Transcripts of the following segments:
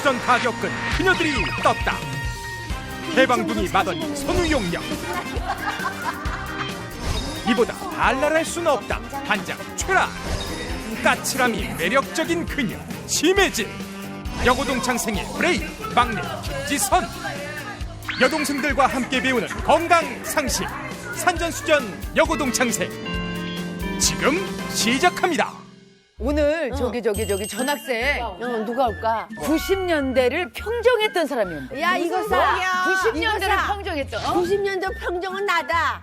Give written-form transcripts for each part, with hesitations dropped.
선전수전 가격은 그녀들이 떴다. 대방둥이 마더니 선우용역. 이보다 발랄할 수는 없다. 반장 최라. 까칠함이 매력적인 그녀 심혜진. 여고동창생의 브레인 막내 김지선. 여동생들과 함께 배우는 건강상식 산전수전 여고동창생 지금 시작합니다. 오늘 저기 전학생 누가 올까? 90년대를 평정했던 사람이 온다. 야, 이거 사. 90년대를 평정했던. 90년대 평정은 나다.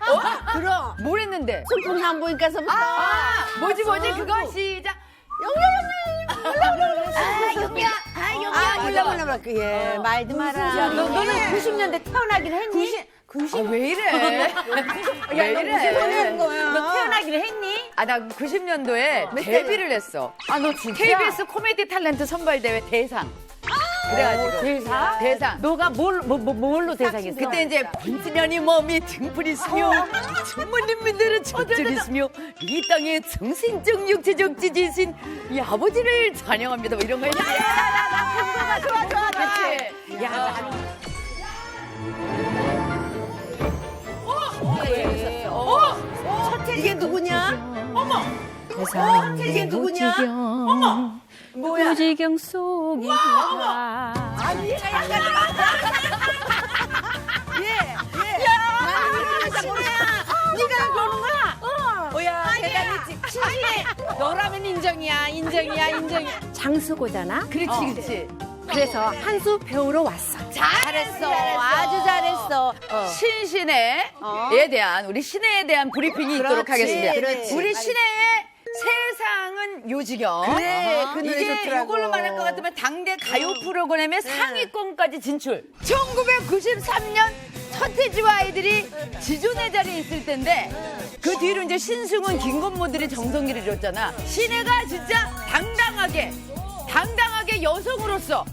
그럼. 뭘 했는데? 소풍 산부인과서부터. 뭐지 그거 시작. 몰라. 예, 말도 마라. 너는 90년대 태어나긴 했니? 왜 이래? 왜 이래? 너 태어나기를 했니? 나 90년도에 데뷔를 했어. 너 진짜? KBS 코미디 탤런트 선발대회 대상. 그래가지고 대상. 너가 뭘로 대상했어? 그때 이제 번지면이 몸이 등불이시며 천문인민들은 천절이시며 이 땅의 정신적 육체적 지지신 이 아버지를 찬양합니다. 뭐 이런 거. 나 좋아. 그치? 야, 이게 누구냐? 이게 누구냐? 뭐야? 무지경 속이야. 네가 그러는 거야? 뭐야? 대단했지. 너라면 인정이야. 장수고잖아. 그렇지. 그래서 한 수 배우러 왔어. 잘했어. 아주 잘했어. 신신애에 대한 우리 신애에 대한 브리핑이 있도록 하겠습니다. 그렇지. 우리 신애의 세상은 요지경. 그래, 그 노래 이게 좋더라고. 이걸로 말할 것 같으면 당대 가요 프로그램의 상위권까지 진출. 1993년 서태지와 아이들이 지존의 자리에 있을 텐데 그 뒤로 이제 신승훈, 김건모들이 정성기를 줬잖아. 신애가 진짜 당당하게 여성으로서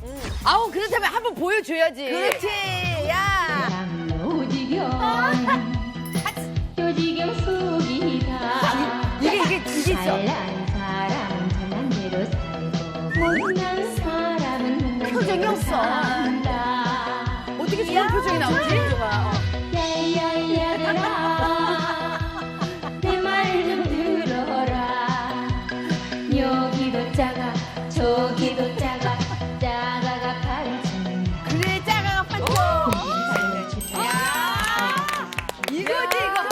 그렇다면 한번 보여줘야지. 그렇지. 야. 요지경 속이다. 이게 있어. 잘난 사람은 잘난 대로 살고 못난 사람은 표정이 없어. 어떻게 저런 표정이 나오지? 야야야야 내 말 좀 들어라. 여기도 작아 저기도 작아 작아가 가르치는 그래, 짜가가 판쳐. 이거지 이거.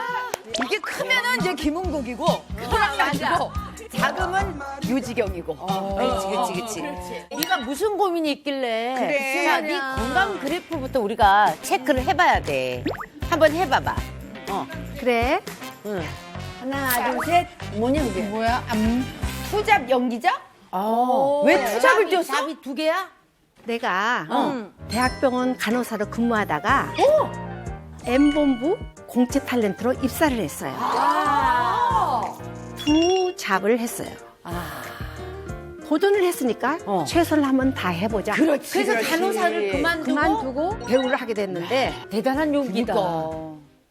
이게 크면은 이제 김은국이고 그거랑 아니고 작으면 요지경이고. 그렇지. 네가 무슨 고민이 있길래? 그래. 야, 네 건강 그래프부터 우리가 체크를 해봐야 돼. 한번 해봐봐. 그래? 하나, 둘, 셋. 뭐냐, 그게? 뭐야? 투잡 연기자? 왜 투잡을 띄웠어? 잡이 두 개야? 내가 대학병원 간호사로 근무하다가 M본부 공채 탤런트로 입사를 했어요. 두 잡을 했어요. 도전을 했으니까 최선을 한번 다 해보자. 그래서 간호사를 그만두고 배우를 하게 됐는데 대단한 용기다.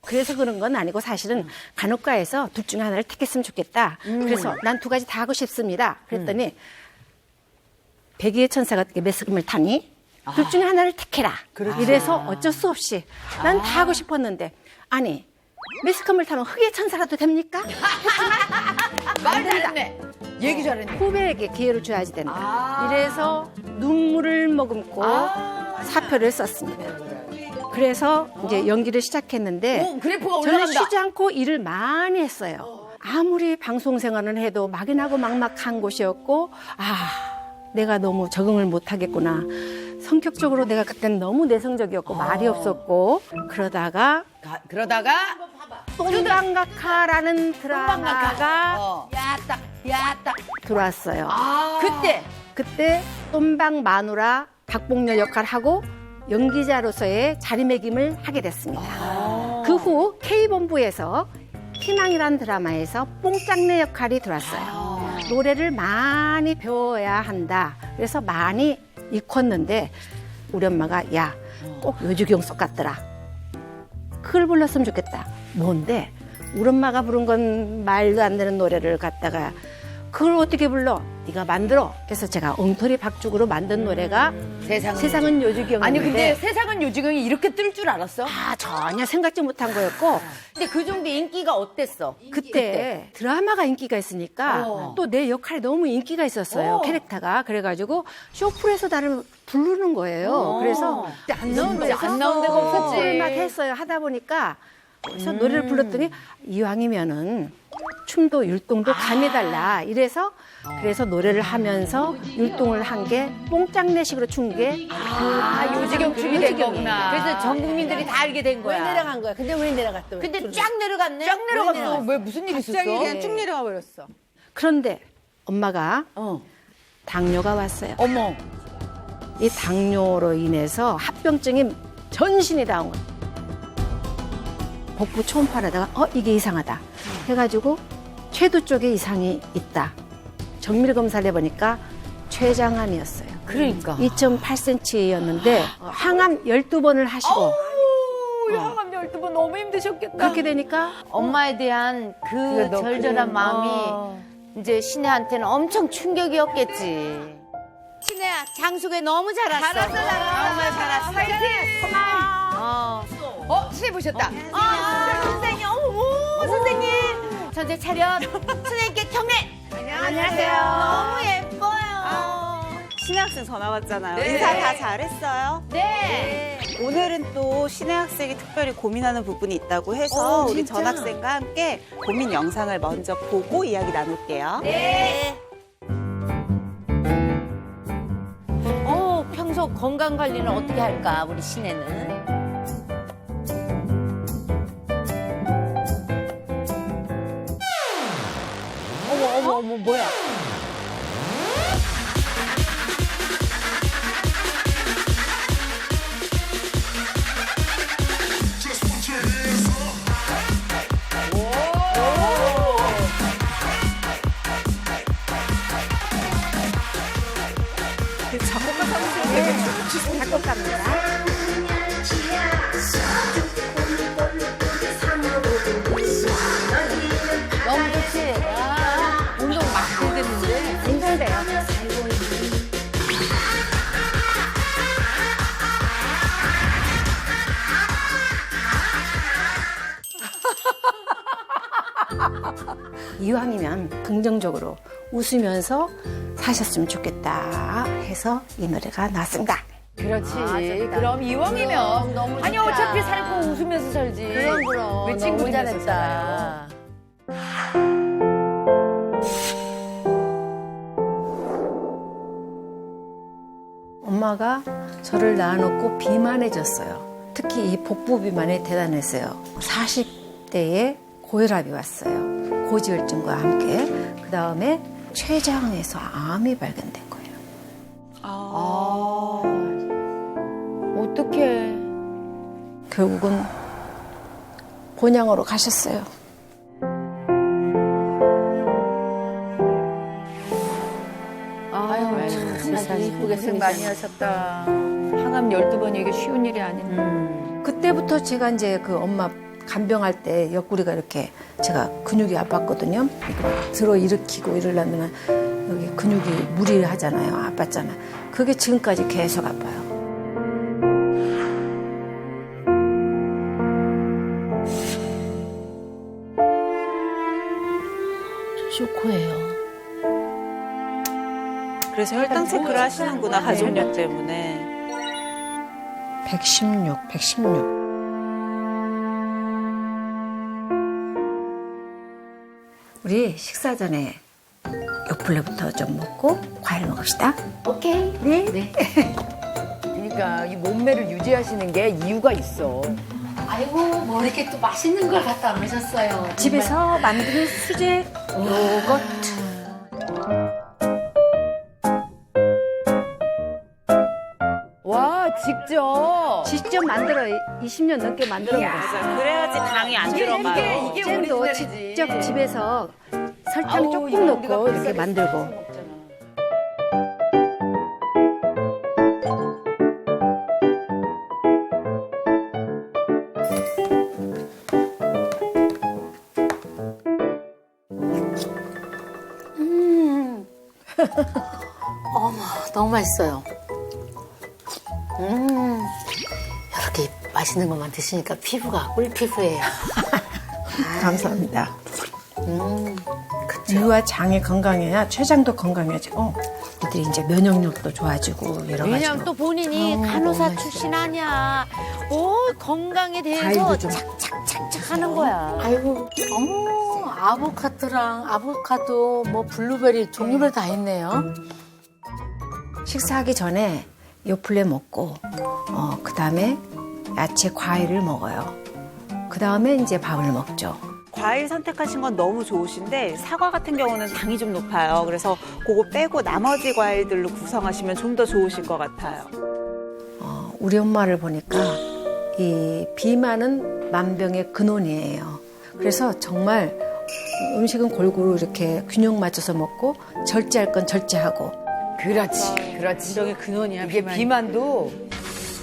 그래서 그런 건 아니고 사실은 간호과에서 둘 중에 하나를 택했으면 좋겠다. 그래서 난 두 가지 다 하고 싶습니다. 그랬더니 백의의 천사가 어떻게 매스금을 타니? 둘 중에 하나를 택해라. 이래서 어쩔 수 없이 난 다 하고 싶었는데 아니 매스컴을 타면 흑의 천사라도 됩니까? 말 잘했네. 얘기 잘했네. 후배에게 기회를 줘야지 된다. 이래서 눈물을 머금고 사표를 썼습니다. 그래서 이제 연기를 시작했는데 그래프가 저는 올라간다. 쉬지 않고 일을 많이 했어요. 아무리 방송 생활을 해도 막연하고 막막한 곳이었고 내가 너무 적응을 못하겠구나. 성격적으로 내가 그때는 너무 내성적이었고 말이 없었고 그러다가 똥방각하라는 드라마가 야딱. 들어왔어요. 그때 똥방 마누라 박복녀 역할을 하고 연기자로서의 자리매김을 하게 됐습니다. 그 후 K본부에서 희망이란 드라마에서 뽕짝내 역할이 들어왔어요. 노래를 많이 배워야 한다. 그래서 많이 익혔는데 우리 엄마가 야, 꼭 요지경 속 같더라. 그걸 불렀으면 좋겠다. 뭔데? 우리 엄마가 부른 건 말도 안 되는 노래를 갖다가 그걸 어떻게 불러? 네가 만들어. 그래서 제가 엉터리 박죽으로 만든 노래가 세상은 요지경이었는데 아니 근데 세상은 요지경이 이렇게 뜰 줄 알았어? 전혀 생각지 못한 거였고 근데 그 정도 인기가 어땠어? 그때 드라마가 인기가 있으니까 또 내 역할이 너무 인기가 있었어요. 캐릭터가. 그래가지고 쇼프에서 나를 부르는 거예요. 그래서 안 나온 데가 안 나온 데가 없었지. 막 했어요. 하다 보니까 그래서 노래를 불렀더니 이왕이면은 춤도 율동도 가미해달라. 이래서 그래서 노래를 하면서 율동을 한 게 뽕짝내식으로 춘 게 요지경 춤이 된 거구나. 그래서 전 국민들이 다 알게 된 왜 거야. 내려간 거야? 근데 왜 내려갔대? 근데 쫙 내려갔네. 쫙 내려갔어. 왜 무슨 일이 있었어? 갑자기 그냥 쭉 내려가 버렸어. 그런데 엄마가 당뇨가 왔어요. 어머. 이 당뇨로 인해서 합병증이 전신이 다 온 거예요. 복부 초음파하다가 이게 이상하다 해가지고 췌도 쪽에 이상이 있다. 정밀 검사를 해보니까 췌장암이었어요. 그러니까. 2.8cm였는데 항암 12번을 하시고 항암 12번 너무 힘드셨겠다. 그렇게 되니까 엄마에 대한 그 그래, 너 절절한 그래. 마음이 이제 신혜한테는 엄청 충격이었겠지. 신혜야, 장숙에 너무 잘 왔어. 정말 잘했어. 고마워. 시해 보셨다. 선생님, 어머, 선생님. 전체 차렷. 선생님께 경례. 안녕하세요. 너무 예뻐요. 신혜 학생 전화 왔잖아요. 네. 인사 다 잘했어요? 네. 오늘은 또 신혜 학생이 특별히 고민하는 부분이 있다고 해서 우리 전 학생과 함께 고민 영상을 먼저 보고 이야기 나눌게요. 네. 평소 건강 관리는 어떻게 할까, 우리 신혜는? 어머, 뭐야? 너무 좋지? 운동 막 되겠는데? 힘들대요. 이왕이면 긍정적으로 웃으면서 사셨으면 좋겠다 해서 이 노래가 나왔습니다. 그렇지. 그럼 이왕이면 너무 아니 좋다. 어차피 살고 웃으면서 살지. 그럼. 왜 친구 너무 잘했다. 잘했다. 엄마가 저를 낳아놓고 비만해졌어요. 특히 이 복부 비만이 대단했어요. 40대에 고혈압이 왔어요. 고지혈증과 함께. 그 다음에 췌장에서 암이 발견된 거예요. 어떡해. 결국은 본향으로 가셨어요. 아유, 참 이쁘게 고생 많이 하셨다. 항암 12번 이게 쉬운 일이 아닌데. 그때부터 제가 이제 그 엄마 간병할 때 옆구리가 이렇게 제가 근육이 아팠거든요. 이거 들어 일으키고 이러려면 여기 근육이 무리하잖아요. 아팠잖아. 그게 지금까지 계속 아파요. 쇼크예요. 그래서 혈당 체크를 하시는구나, 가족력 때문에. 116. 우리 식사 전에 요플레부터 좀 먹고 과일 먹읍시다. 오케이. 네. 그러니까 이 몸매를 유지하시는 게 이유가 있어. 아이고, 뭐 이렇게 또 맛있는 걸 갖다 놓으셨어요. 집에서 만드는 수제 요거트. 와, 직접 만들어 20년 넘게 만들어 먹었어요. 그래야지 당이 안 들어가요. 이게 잼도 오리지널이지. 직접 집에서 설탕 아우, 조금 이거 우리가 넣고 이렇게 뱃살이 만들고. 먹잖아. 너무 맛있어요. 이렇게 맛있는 것만 드시니까 피부가 꿀피부예요. 감사합니다. 뇌와 장이 건강해야 췌장도 건강해지고 애들이 이제 면역력도 좋아지고 여러 가지. 왜냐면 또 본인이 간호사 출신 아니야. 뭐 건강에 대해서 과일도 좀. 착착착착 하는 거야. 아이고, 어머, 아보카도, 뭐 블루베리 종류별 다 있네요. 식사하기 전에 요플레 먹고 그다음에 야채 과일을 먹어요. 그다음에 이제 밥을 먹죠. 과일 선택하신 건 너무 좋으신데 사과 같은 경우는 당이 좀 높아요. 그래서 그거 빼고 나머지 과일들로 구성하시면 좀 더 좋으실 것 같아요. 우리 엄마를 보니까 이 비만은 만병의 근원이에요. 그래서 정말 음식은 골고루 이렇게 균형 맞춰서 먹고 절제할 건 절제하고. 그렇지. 만병의 근원이야. 이게 비만도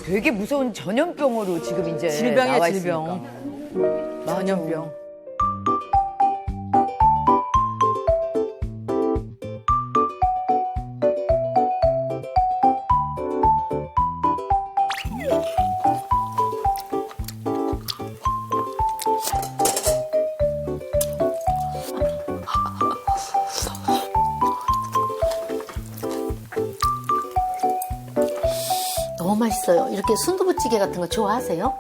되게 무서운 전염병으로 지금 이제 질병이야, 나와 질병. 있으니까. 전염병. 너무 맛있어요. 이렇게 순두부찌개 같은 거 좋아하세요?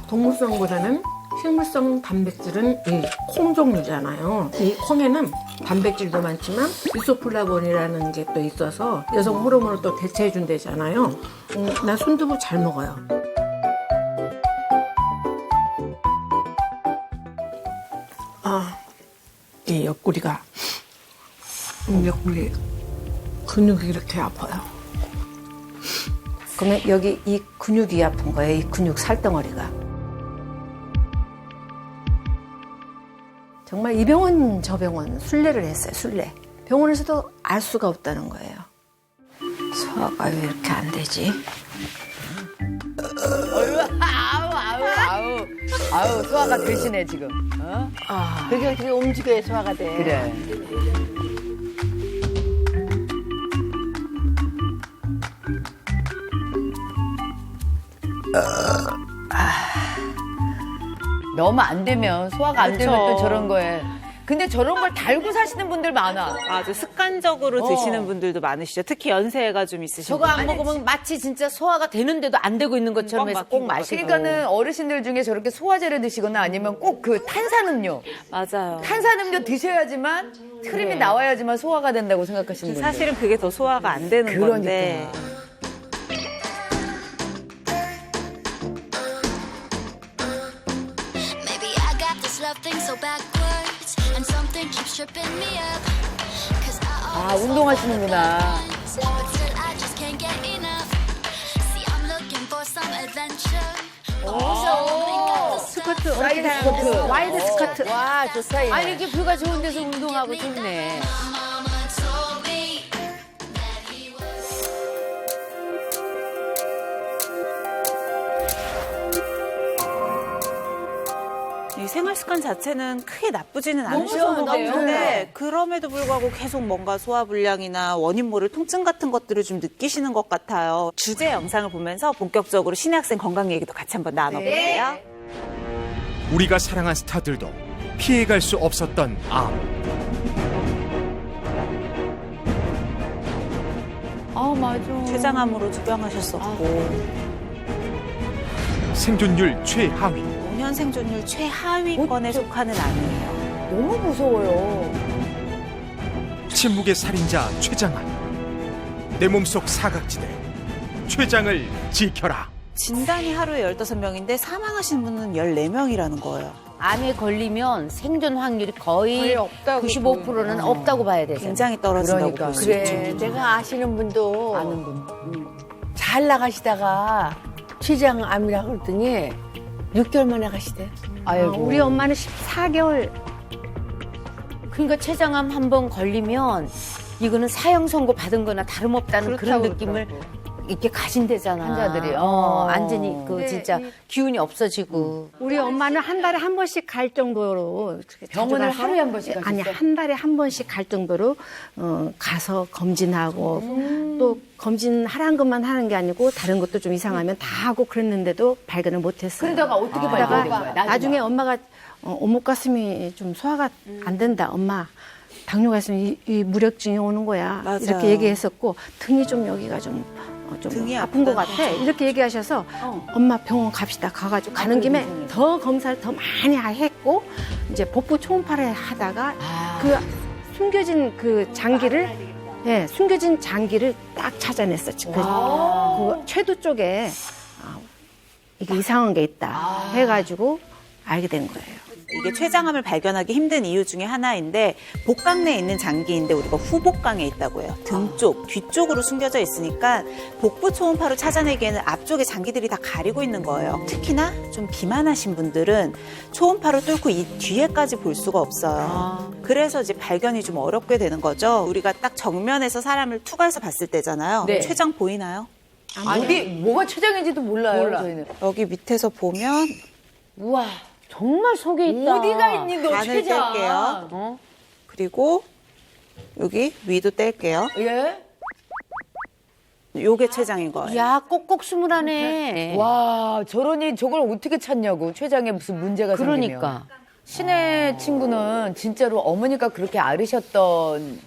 동물성보다는 식물성 단백질은 이 콩 종류잖아요. 이 콩에는 단백질도 많지만 이소플라본이라는 게 또 있어서 여성 호르몬을 또 대체해 준대잖아요. 나 순두부 잘 먹어요. 이 옆구리가 옆구리 근육이 이렇게 아파요. 그러면 여기 이 근육이 아픈 거예요. 이 근육 살덩어리가. 정말 이 병원 저 병원 순례를 했어요. 순례. 병원에서도 알 수가 없다는 거예요. 소화가 왜 이렇게 안 되지? 아우 소화가 되시네 지금. 그게 어떻게 움직여야 소화가 돼. 그래. 너무 안 되면 소화가 안 되면 또 저런 거에. 근데 저런 걸 달고 사시는 분들 많아. 아주 습관적으로 드시는 분들도 많으시죠. 특히 연세가 좀 있으신 저거 안 분들. 먹으면 마치 진짜 소화가 되는데도 안 되고 있는 것처럼 해서 꼭 마시고. 그러니까는 어르신들 중에 저렇게 소화제를 드시거나 아니면 꼭 그 탄산음료. 맞아요. 탄산음료 드셔야지만 트림이 나와야지만 소화가 된다고 생각하시는 분들. 사실은 그게 더 소화가 안 되는 건데. Maybe I got this love thing so backwards, and something keeps tripping me up. 'Cause I always 운동하시는구나. but still I just can't get enough. See, I'm looking for some adventure. 스쿼트, 사이드 스쿼트. 와이드 스쿼트. 와, 좋다. 얘. 아, 이렇게 뷰가 좋은 데서 운동하고 좋네. Mama told me that he was. 이 생활 습관 자체는 크게 나쁘지는 않으신 것 같은데 그럼에도 불구하고 계속 뭔가 소화불량이나 원인 모를 통증 같은 것들을 좀 느끼시는 것 같아요. 주제 영상을 보면서 본격적으로 신혜 학생 건강 얘기도 같이 한번 나눠볼게요. 우리가 사랑한 스타들도 피해갈 수 없었던 암. 아, 맞아. 췌장암으로 투병하셨었고 생존율 최하위. 5년 생존율 최하위권에 속하는 암이에요. 너무 무서워요. 침묵의 살인자 췌장암. 내 몸속 사각지대. 췌장을 지켜라. 진단이 하루에 15명인데 사망하신 분은 14명이라는 거예요. 암에 걸리면 생존 확률이 거의 95%는 없다고 봐야 되잖아요. 굉장히 떨어진다고 볼 수 있죠. 그래, 내가 아시는 분도 아는 분. 잘 나가시다가 췌장암이라 그랬더니 6개월 만에 가시대. 아이고. 우리 엄마는 14개월. 그러니까 췌장암 한 번 걸리면 이거는 사형 선고 받은 거나 다름없다는 그런 느낌을 이렇게 가신대잖아. 환자들이. 완전히 그 네, 진짜 기운이 없어지고. 우리 엄마는 한 달에 한 번씩 갈 정도로 병원을 자주 가서, 하루에 한 번씩 가셨어요? 아니 한 달에 한 번씩 갈 정도로 가서 검진하고 또 검진하라는 것만 하는 게 아니고 다른 것도 좀 이상하면 다 하고 그랬는데도 발견을 못했어요. 그러다가 어떻게 발견된 거야? 나중에 엄마가 오목 가슴이 좀 소화가 안 된다. 엄마 당뇨가 있으면 이 무력증이 오는 거야. 맞아요. 이렇게 얘기했었고 등이 좀 여기가 좀 등이 아픈 것 아프다는 같아. 이렇게 얘기하셔서 엄마 병원 갑시다. 가가지고 가는 김에 더 검사를 더 많이 했고 이제 복부 초음파를 하다가 그 숨겨진 그 장기를 숨겨진 장기를 딱 찾아냈어. 그 쇄도 쪽에 이게 이상한 게 있다 해가지고 알게 된 거예요. 이게 췌장암을 발견하기 힘든 이유 중에 하나인데 복강 내에 있는 장기인데 우리가 후복강에 있다고 해요. 등 쪽, 뒤쪽으로 숨겨져 있으니까 복부 초음파로 찾아내기에는 앞쪽에 장기들이 다 가리고 있는 거예요. 특히나 좀 비만하신 분들은 초음파로 뚫고 이 뒤에까지 볼 수가 없어요. 그래서 이제 발견이 좀 어렵게 되는 거죠. 우리가 딱 정면에서 사람을 투과해서 봤을 때잖아요. 네. 췌장 보이나요? 어디 뭐가 췌장인지도 몰라요. 저희는. 여기 밑에서 보면 우와, 정말 속에 있다. 어디가 있니 너 간을 췌장? 뗄게요. 그리고 여기 위도 뗄게요. 예? 요게 췌장인 거예요. 야, 꼭꼭 숨으라네. 와, 저러니 저걸 어떻게 찾냐고. 췌장에 무슨 문제가 생기면. 그러니까. 신혜 친구는 진짜로 어머니가 그렇게 앓으셨던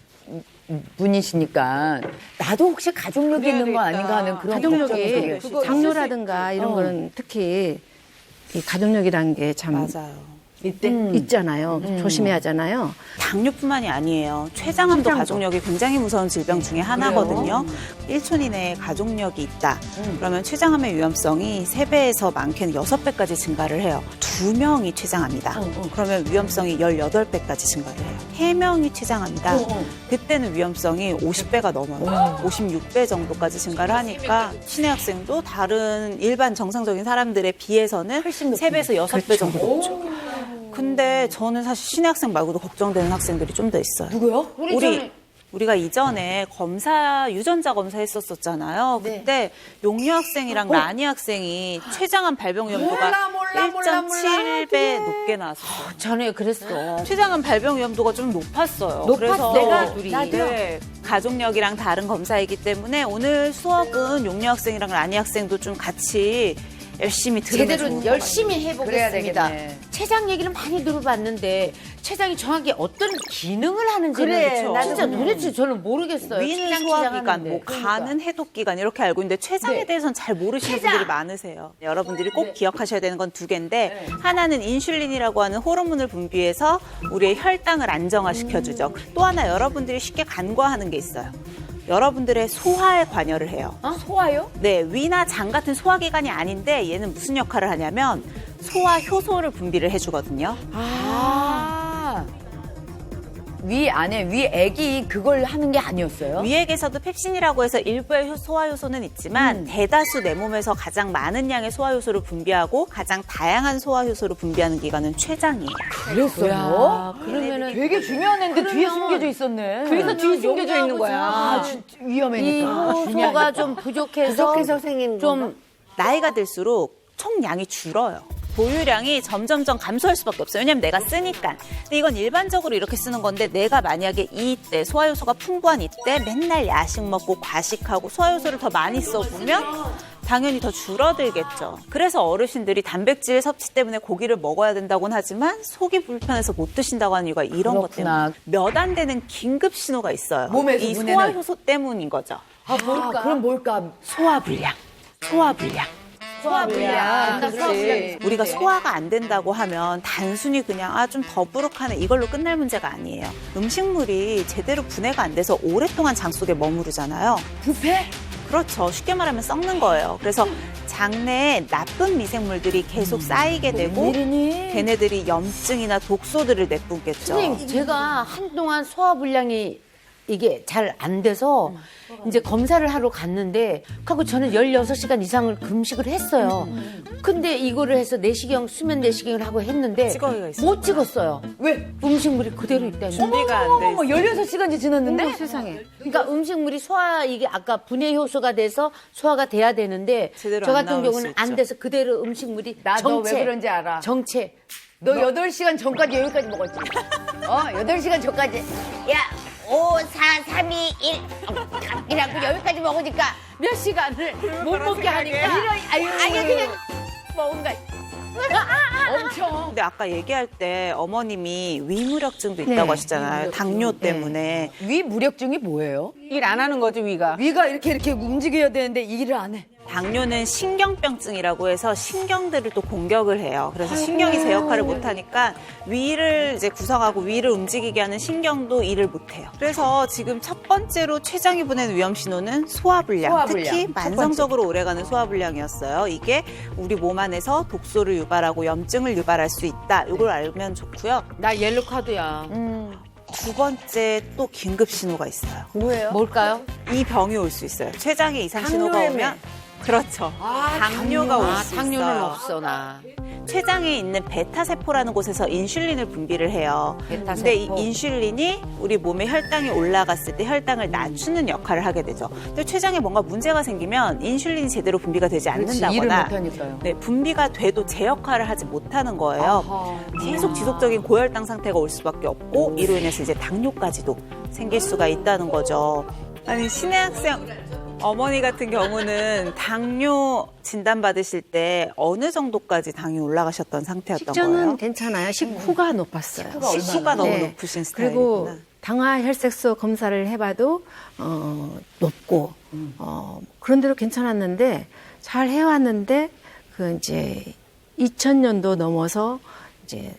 분이시니까 나도 혹시 가족력이 있는 거 아닌가 하는 그런 가족력이 걱정이 당뇨라든가 이런 거는 특히 이 가족력이라는 게 참 맞아요. 있잖아요. 조심해야 하잖아요. 당뇨뿐만이 아니에요. 췌장암도 췌장도. 가족력이 굉장히 무서운 질병 중에 하나거든요. 1촌 이내에 가족력이 있다. 그러면 췌장암의 위험성이 3배에서 많게는 6배까지 증가를 해요. 2명이 췌장암이다. 그러면 위험성이 18배까지 증가를 해요. 3명이 췌장암이다. 그때는 위험성이 50배가 넘어요. 56배 정도까지 증가를 하니까 신혜 학생도 다른 일반 정상적인 사람들에 비해서는 3배에서 6배 정도 높죠. 근데 저는 사실 신혜 학생 말고도 걱정되는 학생들이 좀 더 있어요. 누구요? 우리가 이전에 검사, 유전자 검사 했었잖아요. 그때 용유 학생이랑 라니 학생이 췌장암 발병 위험도가 1.7배 높게 나왔어요. 전에 그랬어. 췌장암 발병 위험도가 좀 높았어요. 그래서 네, 가족력이랑 다른 검사이기 때문에 오늘 수업은 용유 학생이랑 라니 학생도 좀 같이 열심히 들으면 좋을 제대로 것 열심히 그래야 해보겠습니다. 되겠네. 췌장 얘기를 많이 들어봤는데 췌장이 정확히 어떤 기능을 하는지는 그래, 나도 진짜 도대체 저는 모르겠어요. 위는 췌장 소화기관, 하는데. 뭐 간은 해독기관 이렇게 알고 있는데 췌장에 대해서는 잘 모르시는 분들이 많으세요. 여러분들이 꼭 기억하셔야 되는 건 2개인데 하나는 인슐린이라고 하는 호르몬을 분비해서 우리의 혈당을 안정화시켜주죠. 또 하나 여러분들이 쉽게 간과하는 게 있어요. 여러분들의 소화에 관여를 해요. 소화요? 네, 위나 장 같은 소화기관이 아닌데 얘는 무슨 역할을 하냐면 소화 효소를 분비를 해주거든요. 위 안에 위액이 그걸 하는 게 아니었어요? 위액에서도 펩신이라고 해서 일부의 소화효소는 있지만 대다수 내 몸에서 가장 많은 양의 소화효소를 분비하고 가장 다양한 소화효소를 분비하는 기관은 췌장이에요. 그랬어요? 그러면은 되게 중요한 애인데 뒤에 숨겨져 있었네. 그래서 뒤에 숨겨져 있는 거야. 아, 진짜 이 위험하니까. 효소가 좀 부족해서 생긴 좀 나이가 들수록 총량이 줄어요. 보유량이 점점점 감소할 수밖에 없어요. 왜냐면 내가 쓰니까. 근데 이건 일반적으로 이렇게 쓰는 건데 내가 만약에 이때 소화효소가 풍부한 이때 맨날 야식 먹고 과식하고 소화효소를 더 많이 써보면 당연히 더 줄어들겠죠. 그래서 어르신들이 단백질 섭취 때문에 고기를 먹어야 된다고는 하지만 속이 불편해서 못 드신다고 하는 이유가 이런 것 그렇구나. 때문에 몇 안 되는 긴급 신호가 있어요. 몸에서, 이 눈에는. 소화효소 때문인 거죠. 아, 뭘까? 그럼 뭘까? 소화불량. 그렇지. 우리가 소화가 안 된다고 하면 단순히 그냥 좀 더부룩하네 이걸로 끝날 문제가 아니에요. 음식물이 제대로 분해가 안 돼서 오랫동안 장 속에 머무르잖아요. 부패? 그렇죠. 쉽게 말하면 썩는 거예요. 그래서 장내에 나쁜 미생물들이 계속 쌓이게 되고 걔네들이 염증이나 독소들을 내뿜겠죠. 선생님 제가 한동안 소화불량이 이게 잘 안 돼서 이제 검사를 하러 갔는데 하고 저는 16시간 이상을 금식을 했어요. 근데 이거를 해서 내시경 수면 내시경을 하고 했는데 찍어야 있어요. 못 찍었어요. 왜? 음식물이 그대로 있다니. 준비가 안 돼. 어머 16시간이 지났는데? 세상에. 그러니까 음식물이 소화 이게 아까 분해 효소가 돼서 소화가 돼야 되는데 제대로 저 안 같은 나올 경우는 수 안 있죠. 돼서 그대로 음식물이 나 너 정체. 왜 그런지 알아. 정체. 너 8시간 전까지 여기까지 먹었지? 8시간 전까지. 야, 5, 4, 3, 2, 1. 이라고 여기까지 먹으니까 몇 시간을 못 먹게 하니까. 아유, 아니, 그냥 먹은 거야. 엄청. 근데 아까 얘기할 때 어머님이 위무력증도 있다고 하시잖아요. 당뇨 때문에. 위 무력증이 뭐예요? 일 안 하는 거죠, 위가. 위가 이렇게 움직여야 되는데 일을 안 해. 당뇨는 신경병증이라고 해서 신경들을 또 공격을 해요. 그래서 신경이 제 역할을 못하니까 위를 이제 구성하고 위를 움직이게 하는 신경도 일을 못해요. 그래서 지금 첫 번째로 췌장이 보낸 위험 신호는 소화불량. 소화불량. 특히 만성적으로 오래가는 소화불량이었어요. 이게 우리 몸 안에서 독소를 유발하고 염증을 유발할 수 있다. 이걸 알면 좋고요. 나 옐로 카드야. 두 번째 또 긴급 신호가 있어요. 뭘까요? 이 병이 올 수 있어요. 췌장에 이상 신호가 오면 그렇죠. 당뇨가 올 수 있어요. 당뇨는 없어 나. 췌장에 있는 베타세포라는 곳에서 인슐린을 분비를 해요. 베타세포. 근데 이 인슐린이 우리 몸의 혈당이 올라갔을 때 혈당을 낮추는 역할을 하게 되죠. 근데 췌장에 뭔가 문제가 생기면 인슐린이 제대로 분비가 되지 일을 않는다거나 못하니까요. 네, 분비가 돼도 제 역할을 하지 못하는 거예요. 계속 지속적인 고혈당 상태가 올 수밖에 없고 이로 인해서 이제 당뇨까지도 생길 수가 있다는 거죠. 아니 신혜 학생 어머니 같은 경우는 당뇨 진단 받으실 때 어느 정도까지 당이 올라가셨던 상태였던 식전은 거예요? 괜찮아요. 식후가 높았어요. 식후가 너무 네. 높으신 스타일이구나. 그리고 당화 혈색소 검사를 해봐도 높고 그런대로 괜찮았는데 잘 해왔는데 그 이제 2000년도 넘어서 이제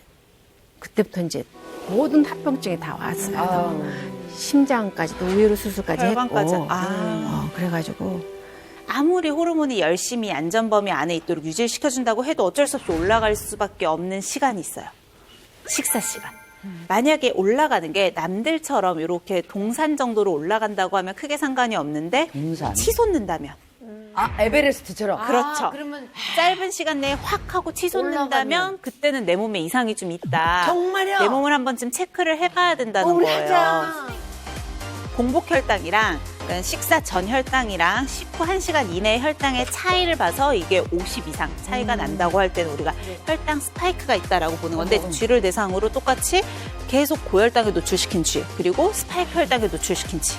그때부터 이제 모든 합병증이 다 왔어요. 심장까지도 우회로 수술까지 혈관까지. 했고 그래가지고 아무리 호르몬이 열심히 안전범위 안에 있도록 유지를 시켜준다고 해도 어쩔 수 없이 올라갈 수밖에 없는 시간이 있어요. 식사 시간. 만약에 올라가는 게 남들처럼 이렇게 동산 정도로 올라간다고 하면 크게 상관이 없는데 치솟는다면 에베레스트처럼. 그렇죠. 짧은 시간 내에 확 하고 치솟는다면 그때는 내 몸에 이상이 좀 있다. 정말요? 내 몸을 한번 좀 체크를 해봐야 된다는 거예요. 공복 혈당이랑 그러니까 식사 전 혈당이랑 식후 1시간 이내의 혈당의 차이를 봐서 이게 50 이상 차이가 난다고 할 때는 우리가 혈당 스파이크가 있다라고 보는 건데 쥐를 대상으로 똑같이 계속 고혈당에 노출시킨 쥐 그리고 스파이크 혈당에 노출시킨 쥐.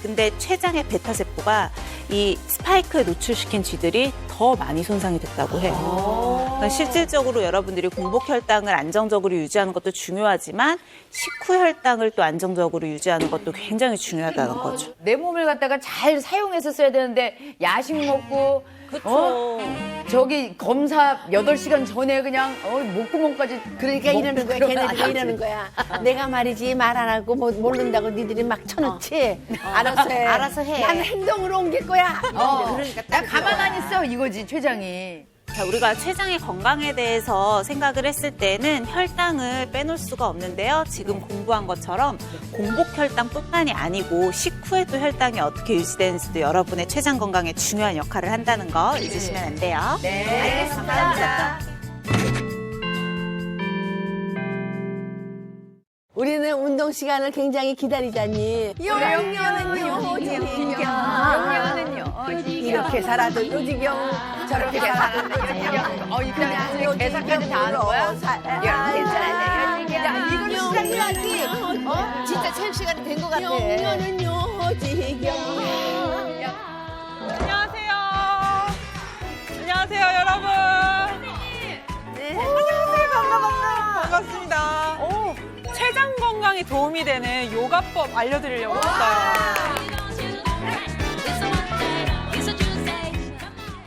근데 췌장의 베타세포가 이 스파이크에 노출시킨 쥐들이 더 많이 손상이 됐다고 해요. 그러니까 실질적으로 여러분들이 공복 혈당을 안정적으로 유지하는 것도 중요하지만 식후 혈당을 또 안정적으로 유지하는 것도 굉장히 중요하다는 거죠. 내 몸을 갖다가 잘 사용해서 써야 되는데 야식 먹고 저기 검사 8시간 전에 그냥 목구멍까지 그러니까 이러는 거야. 걔네들이 이러는 거야. 내가 말이지 말 안 하고 뭐 모른다고 니들이 막 쳐놓지. 알아서 해. 알아서 해. 난 행동으로 옮길 거야. 그러니까 나 가만 안 있어 이거지 췌장이. 자, 우리가 췌장의 건강에 대해서 생각을 했을 때는 혈당을 빼놓을 수가 없는데요. 지금 공부한 것처럼 공복 혈당뿐만이 아니고 식후에도 혈당이 어떻게 유지되는지도 여러분의 췌장 건강에 중요한 역할을 한다는 거 잊으시면 안 돼요. 네, 알겠습니다. 우리는 운동 시간을 굉장히 기다리잖니. 영년은요, 이렇게 살아도 요지경, 저렇게 살아도 요지경. 그냥 계산까지 다 하는 거야? 이렇게 살아도 요지경. 이걸로 시작해야지. 진짜 체육 시간이 된 것 같아. 영년은 요지경. 안녕하세요. 안녕하세요, 여러분. 네. 안녕하세요. 반갑습니다. 췌장 건강에 도움이 되는 요가법 알려드리려고 했어요.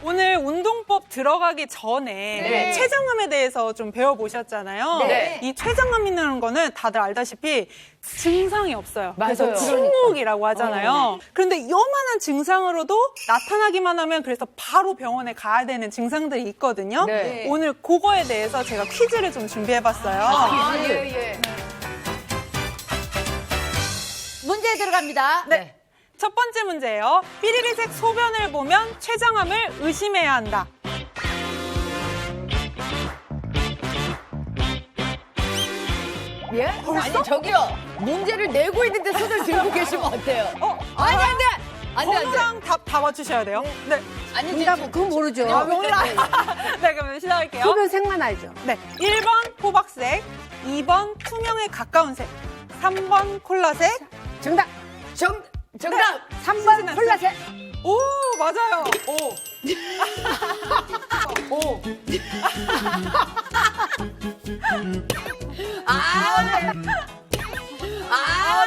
오늘 운동법 들어가기 전에 췌장암에 대해서 좀 배워보셨잖아요. 네. 이 췌장암이라는 거는 다들 알다시피 증상이 없어요. 맞아요. 그래서 침묵이라고 하잖아요. 그런데 요만한 증상으로도 나타나기만 하면 그래서 바로 병원에 가야 되는 증상들이 있거든요. 네. 오늘 그거에 대해서 제가 퀴즈를 좀 준비해봤어요. 예. 문제 문제 들어갑니다. 네. 첫 번째 문제예요. 삐리리색 소변을 보면 췌장암을 의심해야 한다. 예? 아니 저기요 문제를 내고 있는데 손을 들고 계시면 어때요? 아니 안돼 안돼 번호랑 답 다 맞추셔야 돼요. 네. 아니 정답 그건 모르죠. 몰라. 네, 그러면 시작할게요. 소변색만 알죠. 네. 1번 호박색, 2번 투명에 가까운 색, 3번 콜라색. 정답. 정답 3번 콜라색. 오, 맞아요. 오.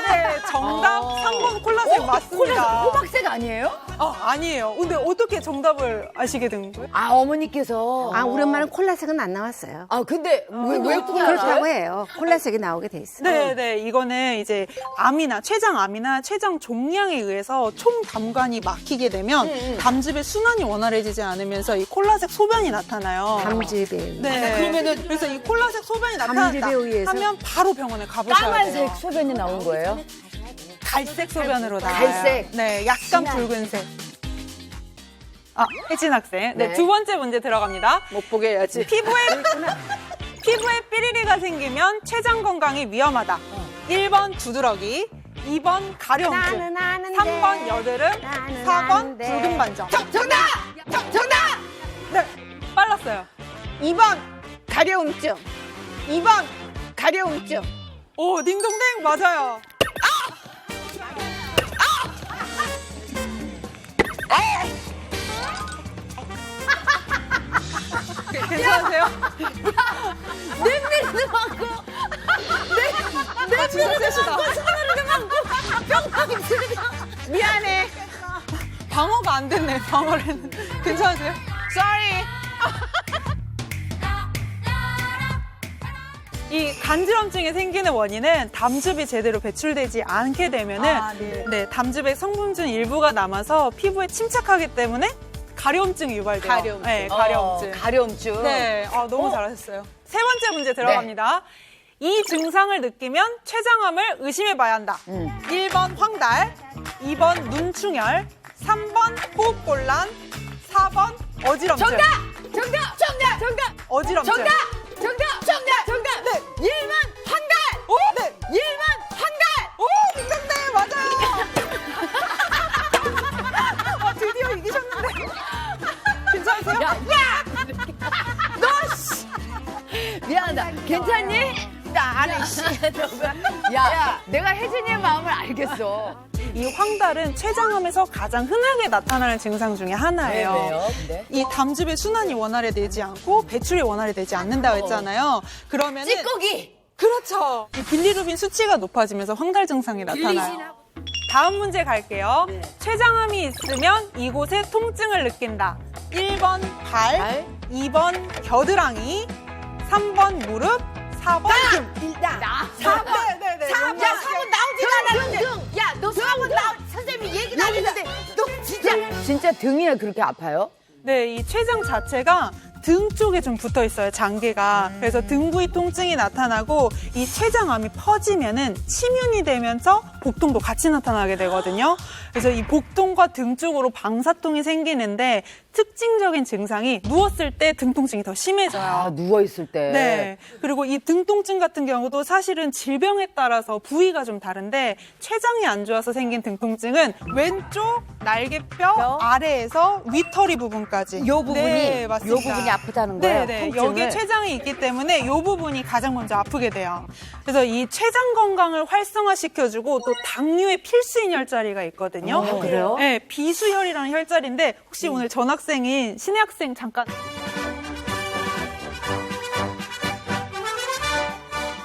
네. 정답 3번 콜라색 맞습니다. 호박색 아니에요? 아니에요. 근데 어떻게 정답을 아시게 된 거예요? 아 어머니께서 우리 엄마는 콜라색은 안 나왔어요. 근데 왜 어떻게 그렇다고 해요. 콜라색이 나오게 돼 있어요. 네. 이거는 이제 췌장암이나 췌장 종양에 의해서 총 담관이 막히게 되면 담즙의 순환이 원활해지지 않으면서 이 콜라색 소변이 나타나요. 담즙에. 네. 그래서 이 콜라색 소변이 나타났다 담즙에 의해서? 하면 바로 병원에 가보셔야 돼요. 까만색 소변이 나온 거예요? 갈색 소변으로 나와요. 갈색? 네, 약간 붉은색. 혜진 학생. 네, 네. 두 번째 문제 들어갑니다. 못 보게 해야지. 피부에 삐리리가 생기면 췌장 건강이 위험하다. 1번 두드러기, 2번 가려움증, 나는 아는데. 3번 여드름, 나는 4번 아는데. 붉은 반점. 정답! 네, 빨랐어요. 2번 가려움증. 2번 가려움증. 오, 딩동댕 맞아요. 괜찮으세요? 냄비를 막고 진짜 세시다. 미안해. 방어가 안 됐네, 방어를 했는데. 괜찮으세요? Sorry. 이 간지럼증이 생기는 원인은 담즙이 제대로 배출되지 않게 되면은 네, 담즙의 성분중 일부가 남아서 피부에 침착하기 때문에 가려움증이 유발돼요. 가려움증. 네, 가려움증. 가려움증. 네, 너무 잘하셨어요. 세 번째 문제 들어갑니다. 이 증상을 느끼면 췌장암을 의심해봐야 한다. 1번 황달, 2번 눈충혈, 3번 호흡곤란, 4번 어지럼증. 정답! 어지럼증. 정답! 네. 1번 황달! 오, 네. 1번 황달! 오, 딩동댕 맞아요. 드디어 이기셨는데. 괜찮으세요? 미안하다. 괜찮니? 나 안 해, 씨. 야, 내가 혜진이의 마음을 알겠어. 이 황달은 췌장암에서 가장 흔하게 나타나는 증상 중에 하나예요. 왜요? 근데? 이 담즙의 순환이 원활히 되지 않고 배출이 원활히 되지 않는다고 했잖아요. 그러면은 찌꺼기! 그렇죠. 이 빌리루빈 수치가 높아지면서 황달 증상이 나타나요. 다음 문제 갈게요. 췌장암이 있으면 이곳에 통증을 느낀다. 1번 발, 2번 겨드랑이, 3번 무릎, 4번 등. 나! 4번. 네. 4번 나오지도 않았는데. 야, 너 4번 선생님이 얘기도 안 했는데. 너 진짜 등이 그렇게 아파요? 네, 이 췌장 자체가 등 쪽에 좀 붙어 있어요, 장기가. 그래서 등 부위 통증이 나타나고 이 췌장암이 퍼지면은 침윤이 되면서 복통도 같이 나타나게 되거든요. 그래서 이 복통과 등 쪽으로 방사통이 생기는데 특징적인 증상이 누웠을 때 등 통증이 더 심해져요. 누워있을 때. 네. 그리고 이 등 통증 같은 경우도 사실은 질병에 따라서 부위가 좀 다른데 췌장이 안 좋아서 생긴 등 통증은 왼쪽 날개뼈 아래에서 위터리 부분까지. 요 부분이 네, 맞습니다. 요 부분이 아프다는 거예요. 네. 통증을. 여기에 췌장이 있기 때문에 이 부분이 가장 먼저 아프게 돼요. 그래서 이 췌장 건강을 활성화시켜주고 또 당뇨의 필수인 혈자리가 있거든요. 그래요? 네, 비수혈이라는 혈자리인데 혹시 오늘 전학생인 신혜 학생 잠깐.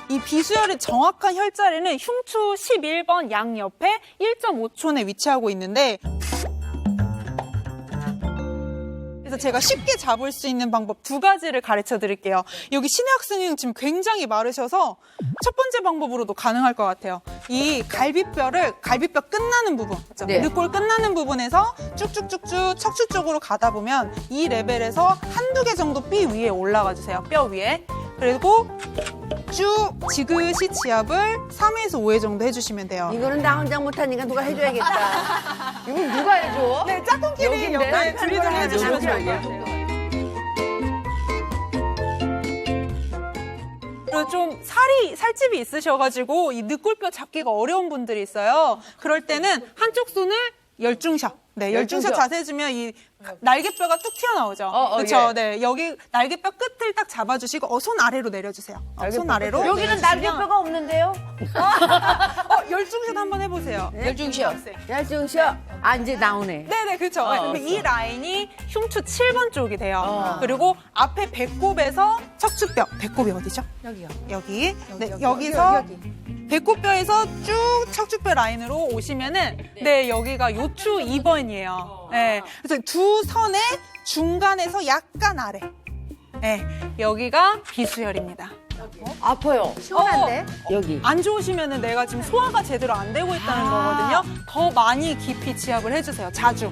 이 비수혈의 정확한 혈자리는 흉추 11번 양옆에 1.5초 내 위치하고 있는데 그래서 제가 쉽게 잡을 수 있는 방법 두 가지를 가르쳐 드릴게요. 여기 신혜 학생은 지금 굉장히 마르셔서 첫 번째 방법으로도 가능할 것 같아요. 이 갈비뼈 끝나는 부분, 그렇죠? 네. 늑골 끝나는 부분에서 쭉쭉쭉쭉 척추 쪽으로 가다 보면 이 레벨에서 한두 개 정도 뼈 위에 올라가 주세요. 뼈 위에. 그리고 쭉 지그시 지압을 3회에서 5회 정도 해주시면 돼요. 이거는 나 혼자 못하니까 누가 해줘야겠다. 이건 누가 해줘? 네, 짝꿍끼리 옆에 둘이둘이 해주시면 돼요. 그리고 좀 살집이 있으셔가지고 이 늑골뼈 잡기가 어려운 분들이 있어요. 그럴 때는 한쪽 손을 열중셔. 네, 열중셔 자세 해주면 이 날개뼈가 뚝 튀어나오죠. 그렇죠. 예. 네, 여기 날개뼈 끝을 딱 잡아주시고 손 아래로 내려주세요. 손 아래로. 여기는 날개뼈가 없는데요? 열중셔 한번 해보세요. 열중시어. 열중시어. 아, 이제 나오네. 네네, 그렇죠. 그러면 이 라인이 흉추 7번 쪽이 돼요. 그리고 앞에 배꼽에서 척추뼈. 배꼽이 어디죠? 여기요. 여기. 네, 여기서 배꼽뼈에서 쭉 척추뼈 라인으로 오시면은 네, 여기가 요추 2번이에요. 네. 그래서 두 선의 중간에서 약간 아래. 네, 여기가 비수혈입니다. 아파요. 시원한데? 여기. 안 좋으시면은 내가 지금 소화가 제대로 안 되고 있다는 거거든요. 더 많이 깊이 지압을 해주세요. 자주.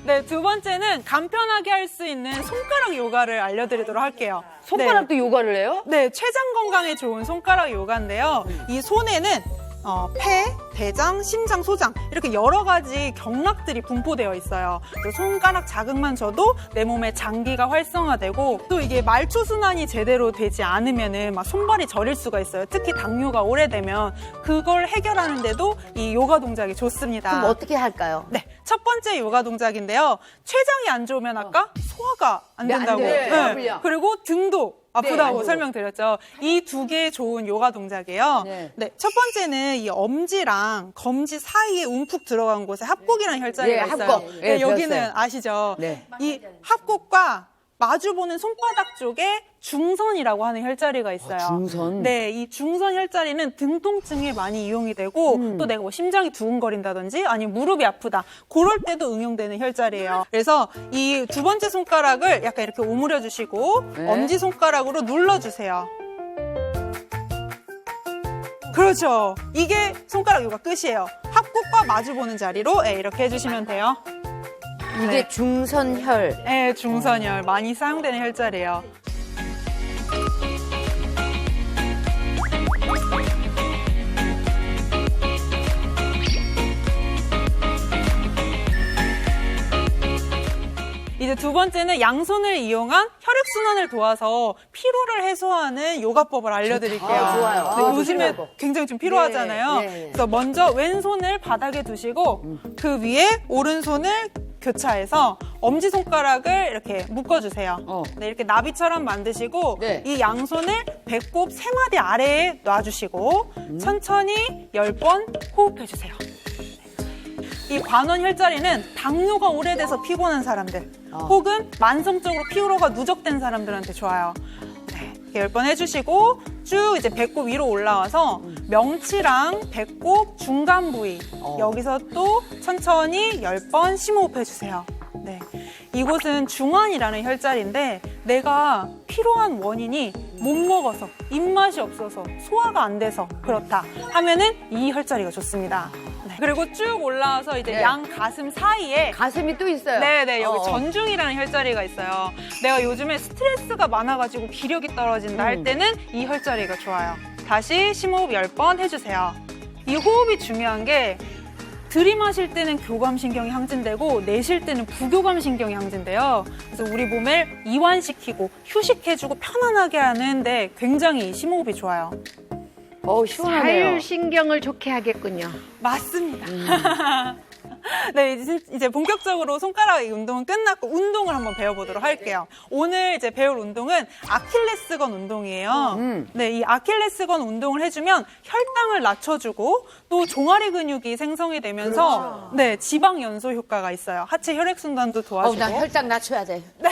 네, 두 번째는 간편하게 할 수 있는 손가락 요가를 알려드리도록 할게요. 손가락도 요가를 해요? 네, 췌장 건강에 좋은 손가락 요가인데요. 이 손에는 폐, 대장, 심장, 소장 이렇게 여러 가지 경락들이 분포되어 있어요. 그래서 손가락 자극만 줘도 내 몸의 장기가 활성화되고 또 이게 말초 순환이 제대로 되지 않으면은 막 손발이 저릴 수가 있어요. 특히 당뇨가 오래되면 그걸 해결하는데도 이 요가 동작이 좋습니다. 그럼 어떻게 할까요? 네, 첫 번째 요가 동작인데요. 췌장이 안 좋으면 아까 소화가 안 된다고. 네. 그리고 등도 아프다고 네. 설명드렸죠. 이 두 개 좋은 요가 동작이에요. 네. 첫 번째는 이 엄지랑 검지 사이에 움푹 들어간 곳에 합곡이라는 혈자리가 네, 있어요. 합곡. 네, 여기는 배웠어요. 아시죠? 네. 이 합곡과 마주보는 손바닥 쪽에 중선이라고 하는 혈자리가 있어요. 중선? 네, 이 중선 혈자리는 등 통증에 많이 이용이 되고 또 내가 뭐 심장이 두근거린다든지 아니면 무릎이 아프다 그럴 때도 응용되는 혈자리예요. 그래서 이 두 번째 손가락을 약간 이렇게 오므려 주시고 엄지 손가락으로 눌러주세요. 그렇죠. 이게 손가락 요가 끝이에요. 합곡과 마주보는 자리로 이렇게 해주시면 돼요. 이게 중선혈. 네, 중선혈 많이 사용되는 혈자리예요. 이제 두 번째는 양손을 이용한 혈액순환을 도와서 피로를 해소하는 요가법을 알려드릴게요. 좋아요. 네, 요즘에 굉장히 좀 필요하잖아요. 네. 그래서 먼저 왼손을 바닥에 두시고 그 위에 오른손을 교차해서 엄지손가락을 이렇게 묶어주세요. 네, 이렇게 나비처럼 만드시고 네. 이 양손을 배꼽 3마디 아래에 놔주시고 천천히 10번 호흡해주세요. 이 관원 혈자리는 당뇨가 오래돼서 피곤한 사람들 혹은 만성적으로 피로가 누적된 사람들한테 좋아요. 네, 이렇게 10번 해주시고 쭉 이제 배꼽 위로 올라와서 명치랑 배꼽 중간 부위 여기서 또 천천히 10번 심호흡 해주세요. 네, 이곳은 중환이라는 혈자리인데 내가 피로한 원인이 못 먹어서 입맛이 없어서 소화가 안 돼서 그렇다 하면은 이 혈자리가 좋습니다. 네, 그리고 쭉 올라와서 이제 양 가슴 사이에 가슴이 또 있어요. 네네, 여기 전중이라는 혈자리가 있어요. 내가 요즘에 스트레스가 많아가지고 기력이 떨어진다 할 때는 이 혈자리가 좋아요. 다시 심호흡 10번 해주세요. 이 호흡이 중요한 게 들이마실 때는 교감신경이 항진되고 내쉴 때는 부교감신경이 항진돼요. 그래서 우리 몸을 이완시키고 휴식해주고 편안하게 하는데 굉장히 심호흡이 좋아요. 시원하네요. 자율신경을 좋게 하겠군요. 맞습니다. 네, 이제 본격적으로 손가락 운동은 끝났고 운동을 한번 배워보도록 할게요. 오늘 이제 배울 운동은 아킬레스건 운동이에요. 네, 이 아킬레스건 운동을 해주면 혈당을 낮춰주고 또 종아리 근육이 생성이 되면서 네, 지방 연소 효과가 있어요. 하체 혈액순환도 도와주고. 나 혈당 낮춰야 돼. 네.